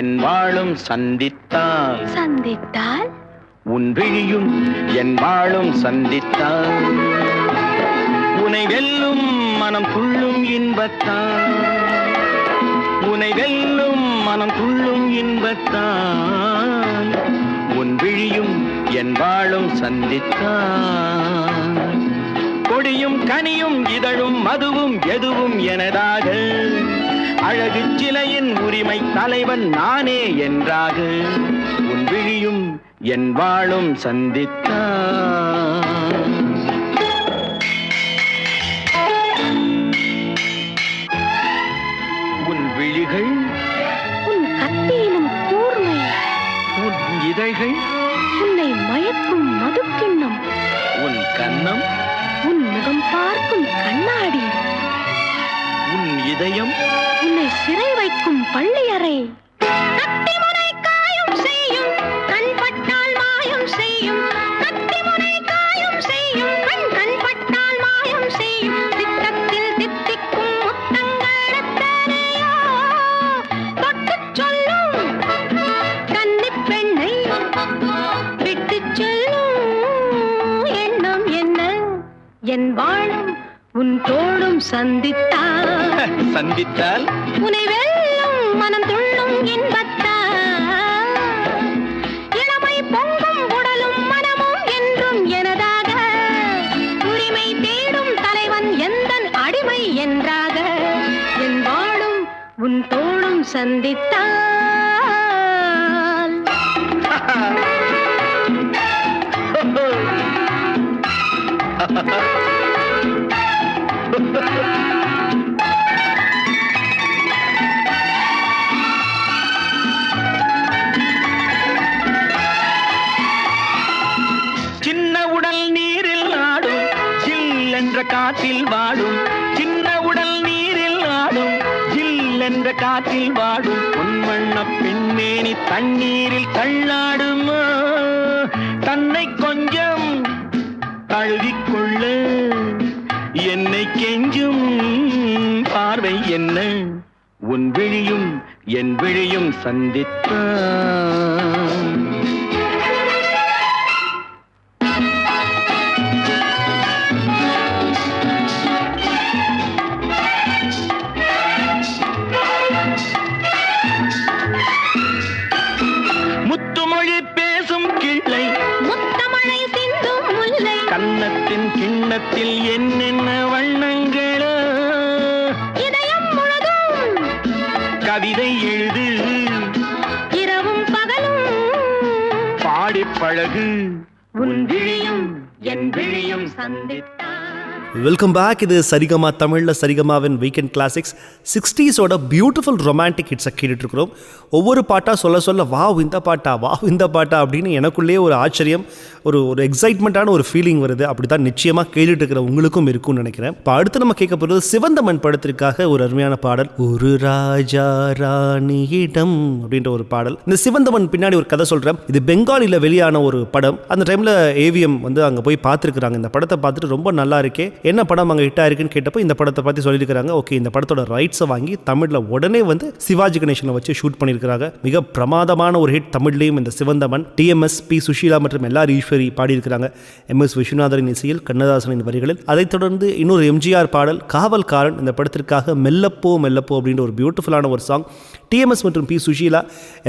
என் வாழும் சந்தித்தால், சந்தித்தால் உன் விழியும் என் வாழும் சந்தித்தால், உனை வெல்லும் மனம் துள்ளும் இன்பத்தான், உனை வெல்லும் மனம் துள்ளும் இன்பத்தான், உன் விழியும் என் வாழும் சந்தித்தால், கொடியும் கனியும் இதழும் மதுவும் எதுவும் எனதாக, அழகு சிலையின் உரிமை தலைவன் நானே என்றாக, உன் விழியும் என் வாழும் சந்தித்தான். உன் விழிகள், உன் கத்தியிலும் கூர்மை, உன் இதழ்கள், உன்னை மயக்கும் மதுக்கிண்ணம், உன் கன்னம், உன் முகம் பார்க்கும் கண்ணாடி, உன் இதயம், உன்னை சிறை வைக்கும் பள்ளியறை, கத்திமுனை காயம் செய்யும் கண்பட்டால் என் வாழும் உன் தோளும் சந்தித்தால் சந்தித்தால் உனை வெல்லும் மனம் துள்ளும் இன்பத்தால் இளமை பொங்கும் உடலும் மனமும் என்றும் எனதாக உரிமை தேடும் தலைவன் எந்தன் அடிமை என்றாக என் வாழும் உன் தோளும் சந்தித்தால் சின்ன உடல் நீரில் ஆடும் ஜில் என்ற காற்றில் வாடும் சின்ன உடல் நீரில் ஆடும் ஜில் என்ற காற்றில் வாடும் பொன்வண்ண பெண்மேனி தண்ணீரில் தள்ளாடுமா தன்னை கொஞ்சம் தழுவிக்கொள்ள என்னை கெஞ்சும் பார்வை என்ன உன் விழியும் என் விழியும் சந்தித்தான் முத்துமொழி பேசும் கிள்ளை முத்தமழை சிந்தும் முல்லை கன்னத்தின் கிண்ணத்தில் என்னென்ன வண்ணங்களோ இதயம் முழுதும் கவிதை எழுது இரவும் பகலும் பாடிப் பழகு உன் விழியும் என் விழியும் சந்தித்தால் வெல்கம் பேக். இது சரிகமா தமிழில் சரிகமாவின் weekend classics 60s beautiful romantic ஹிட்ஸை கேட்டுட்ருக்குறோம். ஒவ்வொரு பாட்டாக சொல்ல சொல்ல வாவ் இந்த பாட்டா அப்படின்னு எனக்குள்ளேயே ஒரு ஆச்சரியம், ஒரு எக்ஸைட்மெண்ட்டான ஒரு ஃபீலிங் வருது. அப்படி தான் நிச்சயமாக கேட்டுட்டு இருக்கிற உங்களுக்கும் இருக்கும்னு நினைக்கிறேன். இப்போ அடுத்து நம்ம கேட்க போகிறது சிவந்தமன் படத்திற்காக ஒரு அருமையான பாடல், ஒரு ராஜா ராணியிடம் அப்படின்ற ஒரு பாடல். இந்த சிவந்தமன் பின்னாடி ஒரு கதை சொல்கிறேன். இது பெங்காலியில் வெளியான ஒரு படம். அந்த டைமில் ஏவிஎம் அங்கே போய் பார்த்துருக்குறாங்க. இந்த படத்தை பார்த்துட்டு ரொம்ப நல்லா இருக்கே, என்ன படம் அங்கே ஹிட் ஆயிருக்குன்னு கேட்டப்போ இந்த படத்தை பற்றி சொல்லியிருக்காங்க. ஓகே, இந்த படத்தோட ரைட்ஸை வாங்கி தமிழில் உடனே சிவாஜி கணேசனை வச்சு ஷூட் பண்ணியிருக்கிறாங்க. மிக பிரமாதமான ஒரு ஹிட் தமிழ்லையும் இந்த சிவந்தமன். டிஎம்எஸ், பி சுஷீலா மற்றும் எல்ஆர் ஈஸ்வரி பாடியிருக்கிறாங்க. எம்எஸ் விஸ்வநாதரின் இசையில், கண்ணதாசனின் வரிகளில். அதைத் தொடர்ந்து இன்னொரு எம்ஜிஆர் பாடல் காவல்காரன் இந்த படத்திற்காக மெல்லப்போ மெல்லப்போ அப்படின்ற ஒரு பியூட்டிஃபுல்லான ஒரு சாங். டிஎம்எஸ் மற்றும் பி சுஷீலா,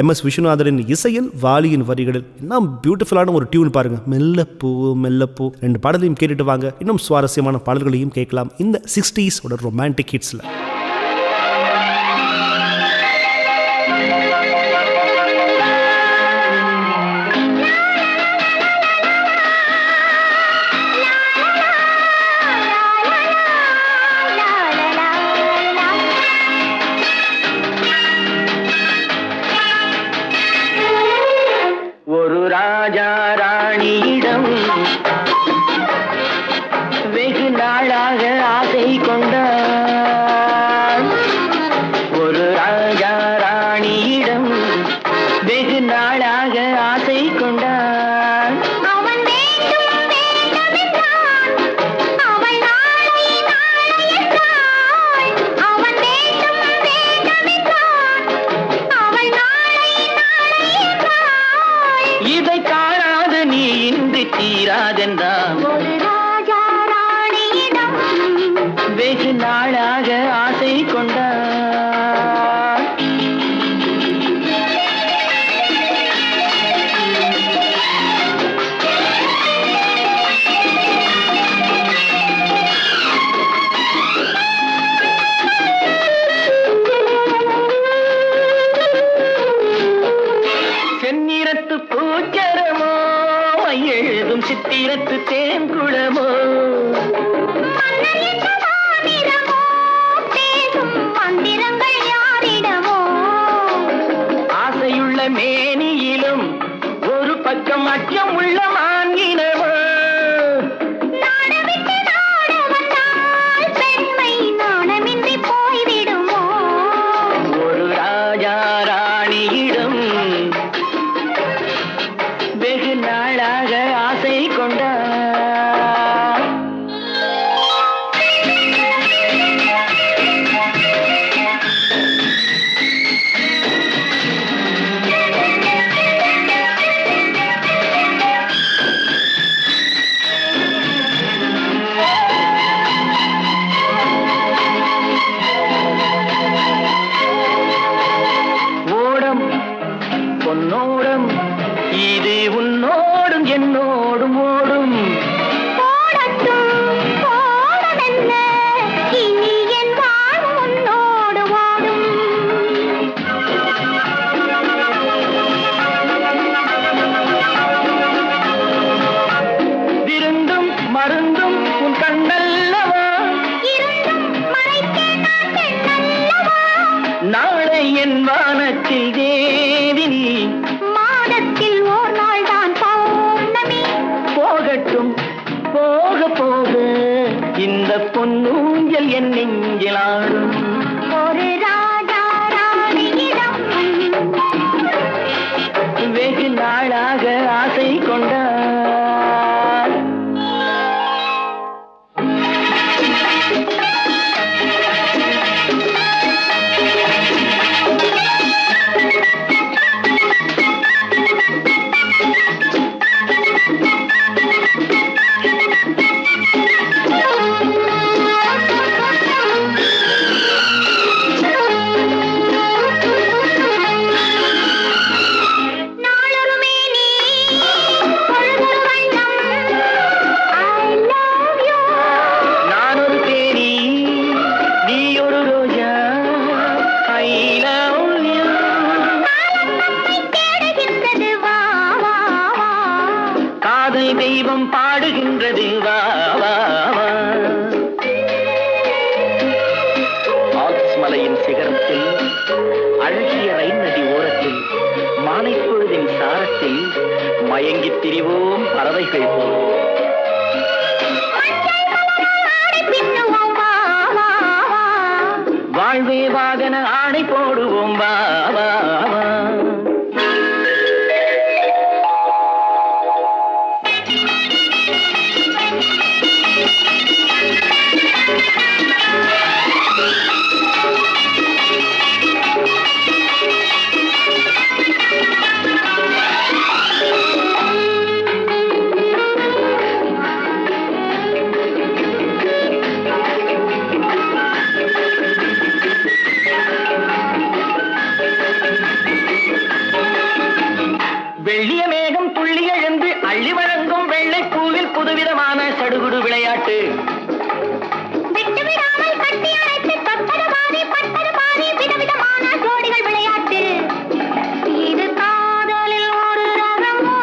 எம்எஸ் விஸ்வநாதரின் இசையில், வாலியின் வரிகளில். இன்னும் பியூட்டிஃபுல்லான ஒரு டியூன் பாருங்க, மெல்லப்போ மெல்லப்போ. ரெண்டு பாடலையும் கேட்டுட்டு வாங்க. இன்னும் சுவாரஸ்யமான பாடல்களையும் கேட்கலாம் இந்த 60s ரொமான்டிக் ஹிட்ஸில். ஒரு ராஜா ராணியிடம் வெகு நாளாக ஆசை கொண்டான். ஒரு ராஜா ராணியிடம் வெகு நாளாக ஆசை கொண்டான். அவன் வேண்டும் வேண்டுமென்றான், அவள் நாளை நாளை என்றாள். அவன் வேண்டும் வேண்டுமென்றான், அவள் நாளை நாளை என்றாள். இதை காணாது நீ இன்றி தீராதென்றான். ஒரு ராஜா ராணியிடம் வெகு நாளாக ஆசை கொண்டான். செந்நிறத்து பூச்சரமோ எழுதும் சித்திரத்து தேன்குளமோ மன்னன் என்ற மாநிலமோ பேசும் மந்திரங்கள் யாரிடமோ ஆசையுள்ள மேனியிலும் ஒரு பக்கம் அச்சம் உள்ள மான்கினமோ நாடவிட்டு நாட வந்தால் பெண்மை நாணமின்றி போய்விடுமோ ஒரு ராஜா ராணியிடம் வெகு நாளாக ஆசை கொண்டான். மருந்தும் உன் கண்ணல்லவா, இருந்தும் மறைத்தேன் நான் பெண்ணல்லவா, நாளை என் வானத்தில் தேவினி, மாதத்தில் ஓர் நாள் தான் பௌர்ணமி. போகட்டும் போக போக இந்த பொன்னூஞ்சல் என் நெஞ்சில் ஆடும். ஒரு ராஜா ராணியிடம் வெகு நாளாக ஆசை கொண்டார். நாளொரு மேனி பொழுதொரு வண்ணம். I love you. நான் ஒரு தேனி, நீ ஒரு ரோஜா, I love you. காலம் நம்மை தேடுகின்றது, வா வா வா. காதல் தெய்வம் பாடுகின்றது, வா வா வா. ஆல்ப்ஸ் மலையின் சிகரத்தில், அழகிய ரைன் நதி ஓரத்தில், மாலைப் பொழுதின் சாரத்தில் மயங்கித் திரிவோம் பறவைகள் போல். மஞ்சள் மலரால் ஆடை பின்னுவோம், வா வா வா. வாழ்வே வாகன ஆணை போடுவோம், வா வா வா. வெள்ளிய மேகம் துள்ளி எழுந்து அள்ளி வழங்கும் வெள்ளை பூவில் புதுவிதமான சடுகுடு விளையாட்டு. விட்டுவிடாமல் கட்டி அணைத்து தொட்டது பாதி பட்டது பாதி விதவிதமான ஜோடிகள் விளையாட்டு. இது காதலில் ஒரு ரகமோ,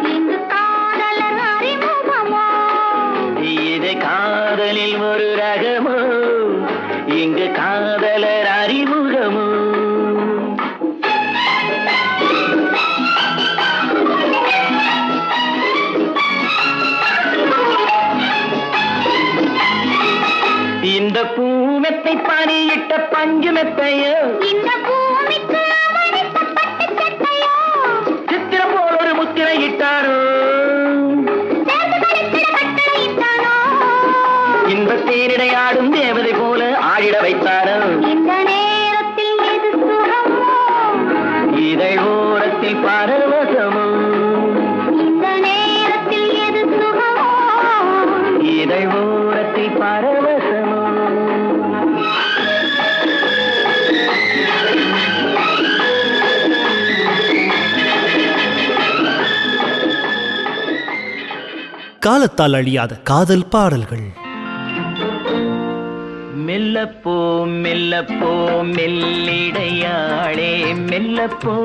இங்கு காதலர் அறிமுகமோ. இது காதலில் ஒரு ரகமோ, இங்கு காதலர் அறிமுகமோ. இந்த பூமெத்தை பணியிட்ட பஞ்சு மெத்தையோ, இந்த பூமிக்கு அவனித்த பட்டுச் சட்டையோ, சித்திரம் போல் ஒரு முத்திரை இட்டாரோ, சேர்ந்து கழித்திட கட்டளையிட்டானோ. இன்பத் தேரிடையாடும் தேவதை போல ஆடிட வைத்தாரோ. இந்த நேரத்தில் எது சுகமோ, இதழ் ஓரத்தில் பரவசமோ, இந்த நேரத்தில் எது சுகமோ. இதழ் ஓரத்தில் பரவசமோ. காலத்தால் அழியாத காதல் பாடல்கள். மெல்லப்போ மெல்லப்போ மெல்லிடையாளே மெல்லப்போ,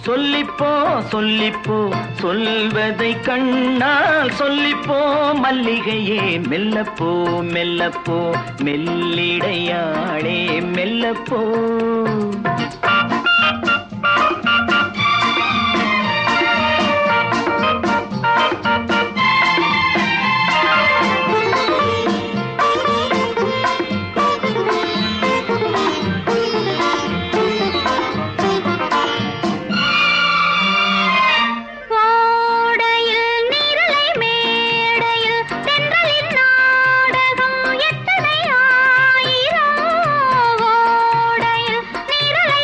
சொல்லிப்போ சொல்லிப்போ சொல்வதை கண்ணால் சொல்லிப்போ மல்லிகையே, மெல்லப்போ மெல்லப்போ மெல்லிடையாளே மெல்லப்போ. கோடையில் நீரலை மேடையில் தென்றலின் நாடகம் எத்தனை ஆயிரம். கோடையில் நீரலை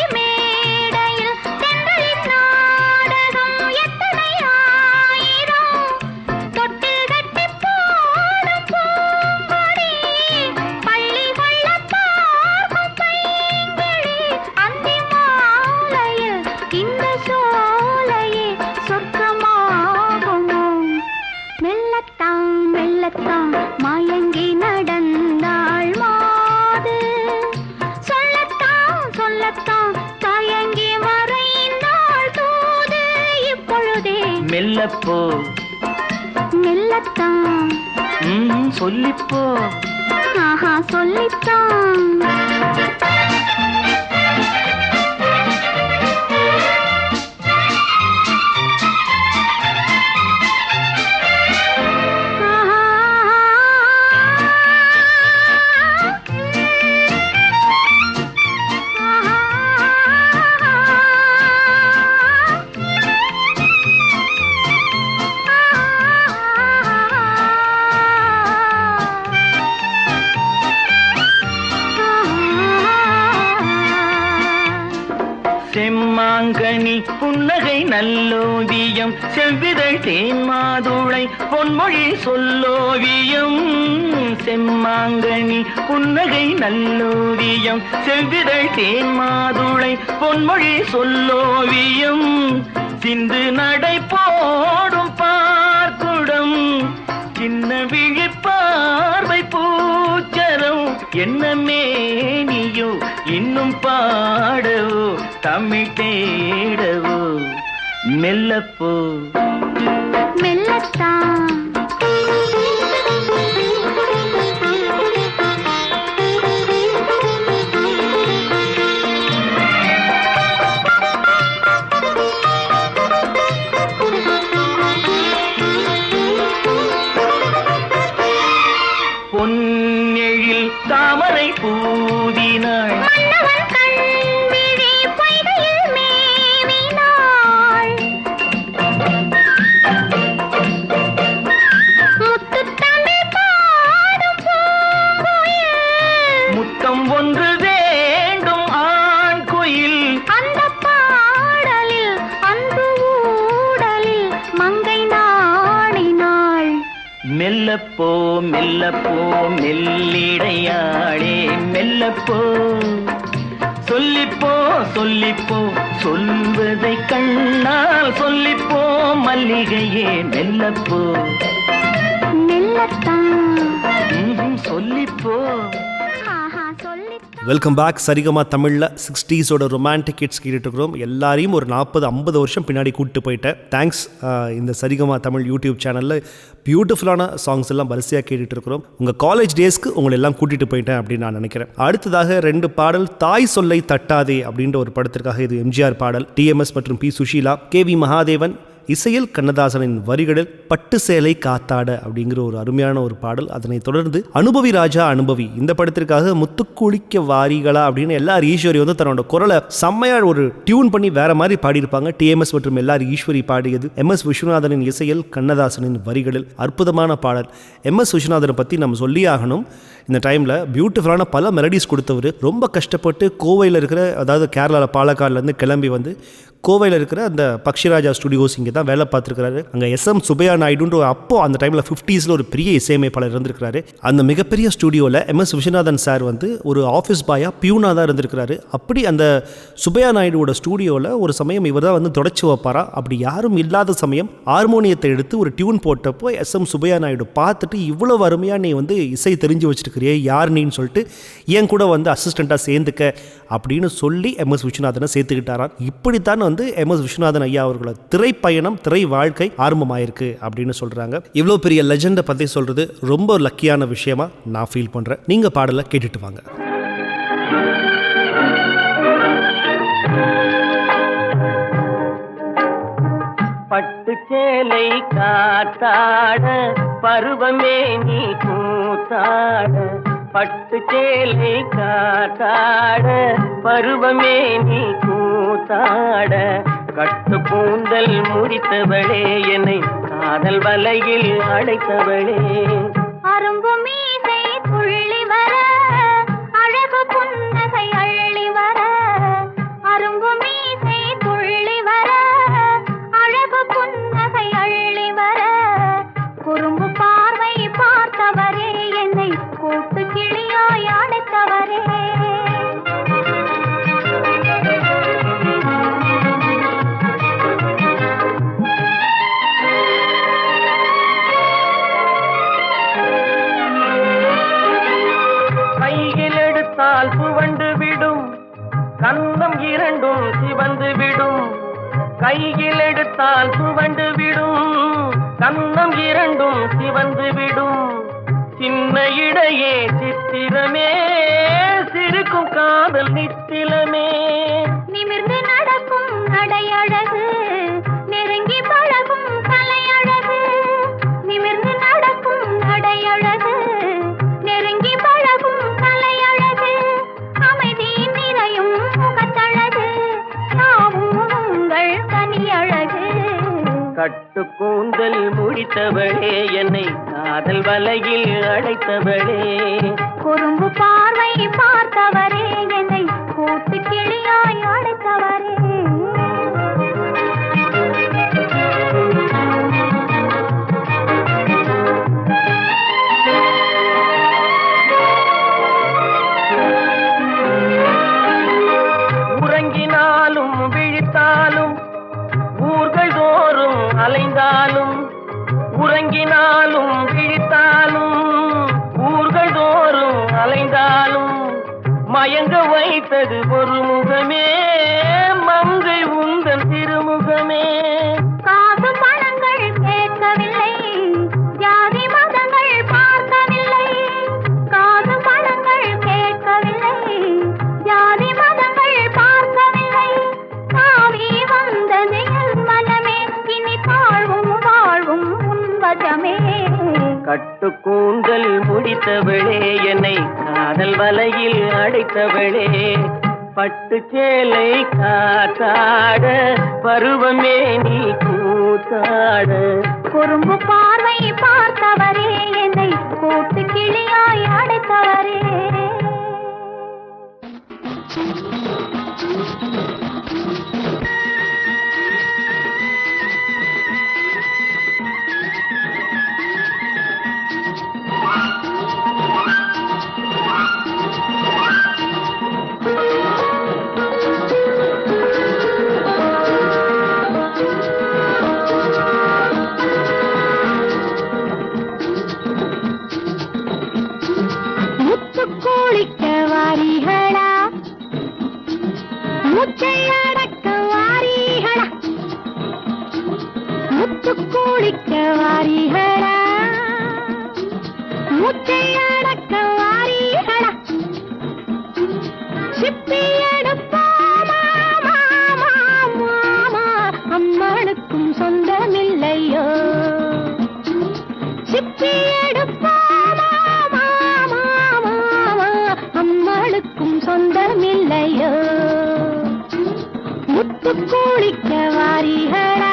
மெல்லப்போ மெல்லத்தான் சொல்லிப்போ ஆஹா சொல்லித்தான் செம்மாங்கனி புன்னகை நல்லோவியம் செவ்விதழ் தேன் மாதுளை பொன்மொழி சொல்லோவியம் செம்மாங்கனி புன்னகை நல்லோவியம் செவ்விதழ் தேன் மாதுளை பொன்மொழி சொல்லோவியம் சிந்து நடை போடும் பார்க்குடம் சின்ன விழிப்பார்வை பூச்சரம் என்ன மேனியோ இன்னும் பாடவோ தமிழ் தேடவோ மெல்லப்போ மெல்லத்தான் பொன்னெழில் தாமரை பூதினாள் மன்னவன் கண்விழி பொய்கையில் மேவினாள் முத்துத்தமிழ் பாடும் பூங்குயில் முத்தம் ஒன்று வேண்டும் ஆண் குயில் அந்த பாடலில் அன்பு ஊடலில் மங்கை நாடினாள் மெல்லப்போ மெல்லப்போ மெல்லிடையாளே மெல்லப்போ சொல்லிப்போ சொல்லிப்போ சொல்வதை கண்ணால் சொல்லிப்போ மல்லிகையே மெல்லப்போ மெல்லத்தான் சொல்லிப்போ ஆஹா சொல்லித்தான் வெல்கம் பேக். சரிகமா தமிழில் 60s ரொமான்டிக் கிட்ஸ் கேட்டுருக்கிறோம். எல்லாரையும் ஒரு 40-50 வருஷம் பின்னாடி கூப்பிட்டு போயிட்டேன். தேங்க்ஸ். இந்த சரிகமா தமிழ் யூடியூப் சேனலில் பியூட்டிஃபுல்லான சாங்ஸ் எல்லாம் வரிசையாக கேட்டுட்டு இருக்கிறோம். உங்கள் காலேஜ் டேஸ்க்கு உங்களை எல்லாம் கூட்டிகிட்டு போயிட்டேன் அப்படின்னு நான் நினைக்கிறேன். அடுத்ததாக 2 பாடல். தாய் சொல்லை தட்டாதே அப்படின்ற ஒரு படத்திற்காக இது எம்ஜிஆர் பாடல். டிஎம்எஸ் மற்றும் பி சுஷீலா, கேவி மகாதேவன் இசையில் கண்ணதாசனின் வரிகளில் பட்டு சேலை காத்தாட அப்படிங்கிற ஒரு அருமையான ஒரு பாடல். அதனை தொடர்ந்து அனுபவி ராஜா அனுபவி இந்த படத்திற்காக முத்துக்குளிக்க வாரிகளா அப்படின்னு எல்லார் ஈஸ்வரி வந்து தன்னோட குரலை செம்மையா ஒரு டியூன் பண்ணி வேற மாதிரி பாடியிருப்பாங்க. டிஎம்எஸ் மற்றும் எல்லார் ஈஸ்வரி பாடியது. எம்எஸ் விஸ்வநாதனின் இசையில் கண்ணதாசனின் வரிகளில் அற்புதமான பாடல். எம்எஸ் விஸ்வநாதனை பற்றி நம்ம சொல்லி ஆகணும். இந்த டைமில் பியூட்டிஃபுல்லான பல மெலடிஸ் கொடுத்தவர். ரொம்ப கஷ்டப்பட்டு கோவையில் இருக்கிற, அதாவது கேரளாவில் பாலக்காடுலேருந்து கிளம்பி வந்து கோவையில் இருக்கிற அந்த பக்ஷிராஜா ஸ்டுடியோஸ் இங்கே தான் வேலை பார்த்துருக்கிறாரு. அங்கே எஸ்எம் சுப்பையா நாயுடுன்ற அப்போ அந்த டைமில் 50s ஒரு பெரிய இசையமைப்பாளர் இருந்திருக்கிறாரு. அந்த மிகப்பெரிய ஸ்டுடியோவில் எம்எஸ் விஸ்வநாதன் சார் வந்து ஒரு ஆஃபீஸ் பாயாக பியூனாக தான் இருந்திருக்கிறாரு. அப்படி அந்த சுப்பையா நாயுடுவோட ஸ்டுடியோவில் ஒரு சமயம் இவர் தான் வந்து தொடச்சி வைப்பாரா. அப்படி யாரும் இல்லாத சமயம் ஹார்மோனியத்தை எடுத்து ஒரு டியூன் போட்டப்போ எஸ்எம் சுப்பையா நாயுடு பார்த்துட்டு, இவ்வளோ அருமையாக நீ வந்து இசை தெரிஞ்சு வச்சிருக்கிறியே, யார் நீன்னு சொல்லிட்டு என் கூட வந்து அசிஸ்டண்ட்டாக சேர்ந்துக்க அப்படின்னு சொல்லி எம்எஸ் விஸ்வநாதனை சேர்த்துக்கிட்டாரான். இப்படித்தான் வந்து எம்எஸ் விஸ்வநாதன் ஐயா அவர்களோட திரைப்பயணம், திரை வாழ்க்கை ஆரம்பமாயிருக்கு அப்படின்னு சொல்றாங்க. இவ்வளோ பெரிய லெஜெண்டை பற்றி சொல்றது ரொம்ப லக்கியான விஷயமா நான் ஃபீல் பண்றேன். நீங்க பாடலை கேட்டுட்டு வாங்க. பட்டு சேலை காத்தாட பருவமே நீ கூத்தாட பட்டு சேலை காத்தாட பருவமே நீ கூத்தாட கட்டு கூந்தல் முடித்தவளே என்னை காதல் வலையில் அடைத்தவளே அரும்பு மீசை துள்ளி வர அழகு புன்னகை அள்ளி வர அரும்பு மீசை துள்ளி வர அழகு புன்னகை அள்ளி வர குறும்பு பார்வை பார்த்தவரே என்னை கூட்டு கிளியாய் அடைத்தவரே சுவண்டு விடும் கந்தம் இரண்டும் சிவந்து விடும் கையில் எடுத்தால் சுவண்டு விடும், கன்னம் இரண்டும் சிவந்து விடும். சின்ன இடையே சித்திரமே, சிரிக்கும் காதல் நித்திலமே. நிமிர்ந்து நடக்கும் நடையழகு, நெருங்கி பழகும் கலையழகு. நிமிர்ந்து நடக்கும் நடையழகு, நெருங்கி பழகும் கலையழகு. அமைதி நிறையும் முகத்தழகு, யாவும் உங்கள் தனியழகு. கட்டு கூந்தல் முடித்தவளே, என்னை காதல் வலையில் அடைத்தவளே. குறும்பு பார்வை பார்த்தவரே, என்னை கூட்டு கிளியாய் அடைத்தவரே. உறங்கினாலும் விழித்தாலும் ஊர்கள் தோறும் அலைந்தாலும், உறங்கினாலும் விழித்தாலும் ஊர்கள் தோறும் அலைந்தாலும், மயங்க வைத்தது ஒரு முகமே, மங்கை உந்தன் திருமுகமே. காசு பணங்கள் கேட்கவில்லை, ஜாதி மதங்கள் பார்க்கவில்லை. காசு பணங்கள் கேட்கவில்லை, ஜாதி மதங்கள் பார்க்கவில்லை. தாவி வந்தது என் மனமே, இனி தாழ்வும் வாழ்வும் உன்வசமே. கட்டு கூந்தல் முடித்தவளே, என்னை காதல் வலையில் அடைத்தவளே. பட்டு சேலை காத்தாட, பருவமே நீ கூத்தாட. குறும்பு பார்வை பார்த்தவரே, என்னை கூட்டு கிளியாய் அடைத்தவரே. முத்துக்குளிக்க வாரிகளா, முச்சை அடக்க வாரிகளா. முத்துக்குளிக்க வாரிகளா, முச்சை அடக்க வாரிகளா. சிப்பி எடுப்போமா மாமா மாமா, அம்மனுக்கும் சொந்தமில்லையோ. சிப்பி எடுப்போமா மாமா மாமா, அம்மனுக்கும் சொந்தமில்லையோ. முத்துக்குளிக்க வாரிகளா.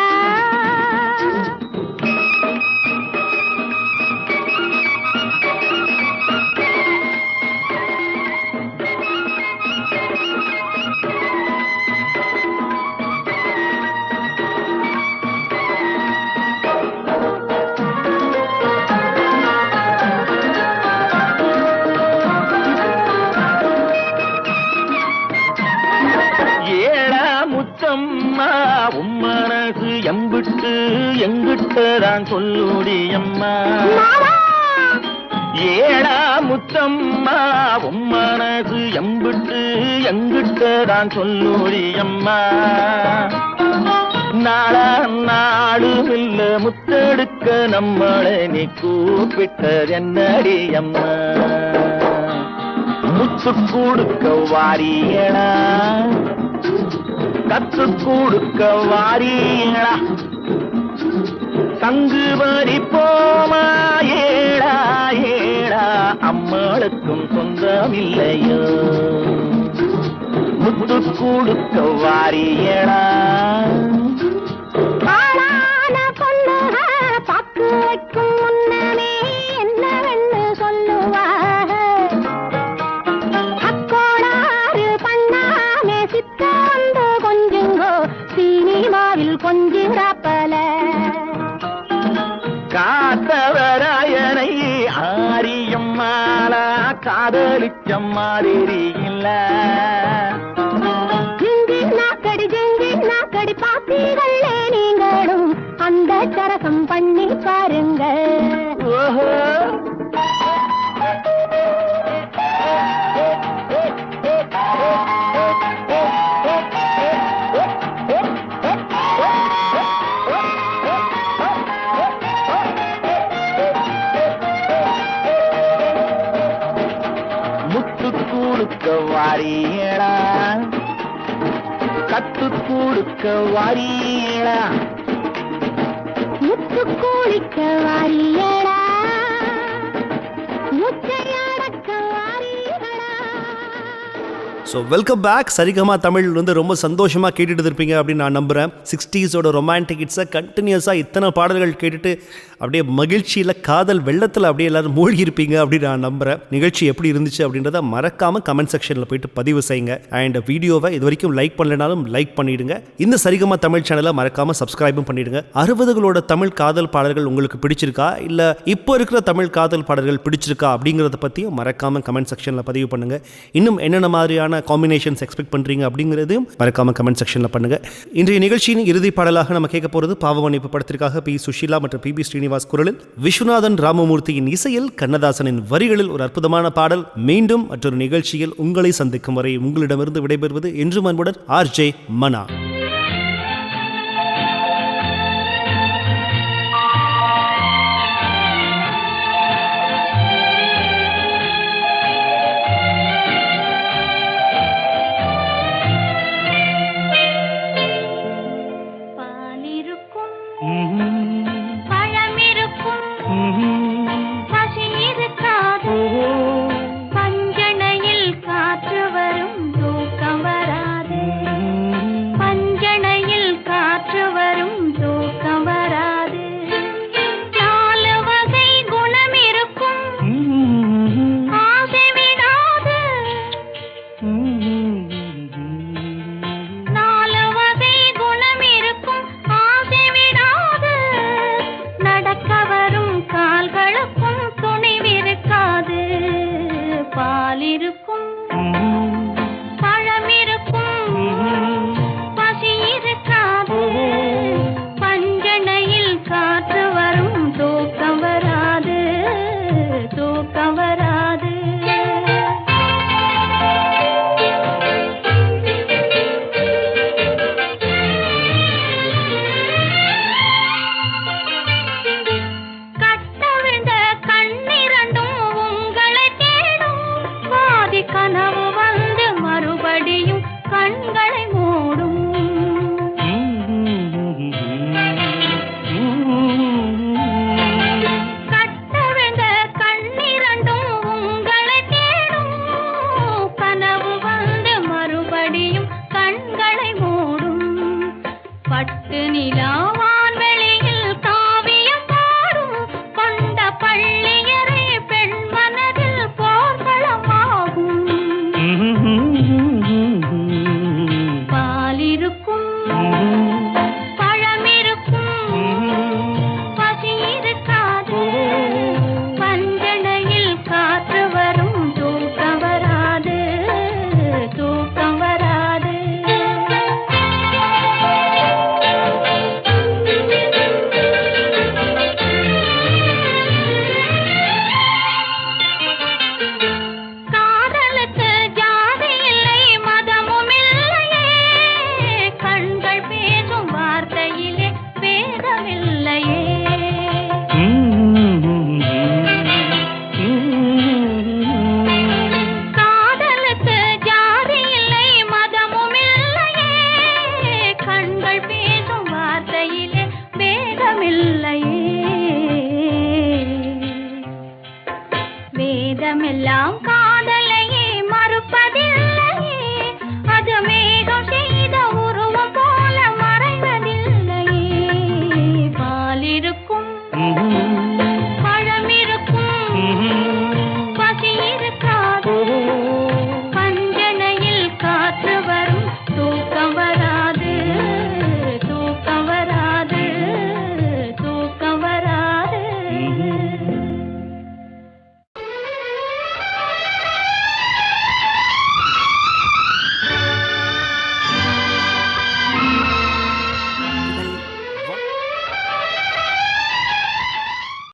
அம்மா உன் மனசு எம்பிட்டு எங்கிட்டதான் சொல்லுடி அம்மா. ஏடா முத்தம்மா உன் மனசு எம்பிட்டு எங்கிட்டதான் சொல்லுடி அம்மா. நாளா நாடும் இல்ல முத்தெடுக்க நம்மளை நீ கூப்பிட்டது என்னடி அம்மா. முத்து கொடுக்க வாரியடா, கத்து கொடுக்க வாரியடா. சங்கு பறிப்போமா ஏடா ஏடா, அம்மாளுக்கும் சொந்தமில்லையோ. முத்து கொடுக்க வாரியடா. பாக்கு வைக்கும் முன்னமே என்னவென்று சொல்லுவாக. அக்கோளாறு பண்ணாமே சித்த வந்து கொஞ்சுங்கோ, சினிமாவில் கொஞ்சிராப்பல. காத்தவராயனை ஆரியம்மாளா காதலிச்ச மாதிரி இல்ல. நாக்கடி பாத்தீங்களே நீங்களும் அந்த சரசம் பண்ணி பாருங்க. ஓஹோ கொடுக்க வாரியேடா கத்து கொடுக்க வாரியேடா முத்து கோழிக்க வாரியடா முச்சையடக்க வாரியடா. So welcome back. Saregama Tamil வந்து ரொம்ப சந்தோஷமாக கேட்டுட்டு இருப்பீங்க அப்படின்னு நான் நம்புகிறேன். 60s ரொமான்டிக் ஹிட்ஸை கண்டினியூஸாக இத்தனை பாடல்கள் கேட்டுட்டு அப்படியே மகிழ்ச்சியில் காதல் வெள்ளத்தில் அப்படியே எல்லாரும் மூழ்கி இருப்பீங்க அப்படின்னு நான் நம்புகிறேன். நிகழ்ச்சி எப்படி இருந்துச்சு அப்படின்றத மறக்காமல் கமெண்ட் செக்ஷனில் போயிட்டு பதிவு செய்யுங்க. அண்ட் வீடியோவை இது வரைக்கும் லைக் பண்ணலனாலும் லைக் பண்ணிவிடுங்க. இந்த சரிகமா தமிழ் சேனலை மறக்காமல் சப்ஸ்கிரைபும் பண்ணிவிடுங்க. 60களோட தமிழ் காதல் பாடல்கள் உங்களுக்கு பிடிச்சிருக்கா இல்லை இப்போ இருக்கிற தமிழ் காதல் பாடல்கள் பிடிச்சிருக்கா அப்படிங்கிறத பற்றியும் மறக்காமல் கமெண்ட் செக்ஷனில் பதிவு பண்ணுங்கள். இன்னும் என்னென்ன மாதிரியான காம்பினேஷன்ஸ் எக்ஸ்பெக்ட் பண்ணுறீங்க அப்படிங்கிறதையும் மறக்காமல் கமெண்ட் செக்ஷனில் பண்ணுங்கள். இன்றைய நிகழ்ச்சியின் இறுதி பாடலாக நம்ம கேட்க போகிறது பாவமன்னிப்பு படத்திற்காக பி. சுஷீலா மற்றும் பி. ஸ்ரீனிவாஸ் குரலில், விஸ்வநாதன் ராமமூர்த்தியின் இசையில், கண்ணதாசனின் வரிகளில் ஒரு அற்புதமான பாடல். மீண்டும் மற்றொரு நிகழ்ச்சியில் உங்களை சந்திக்கும் வரை உங்களிடமிருந்து விடைபெறுவது என்றும் அன்புடன் ஆர்ஜே மனா.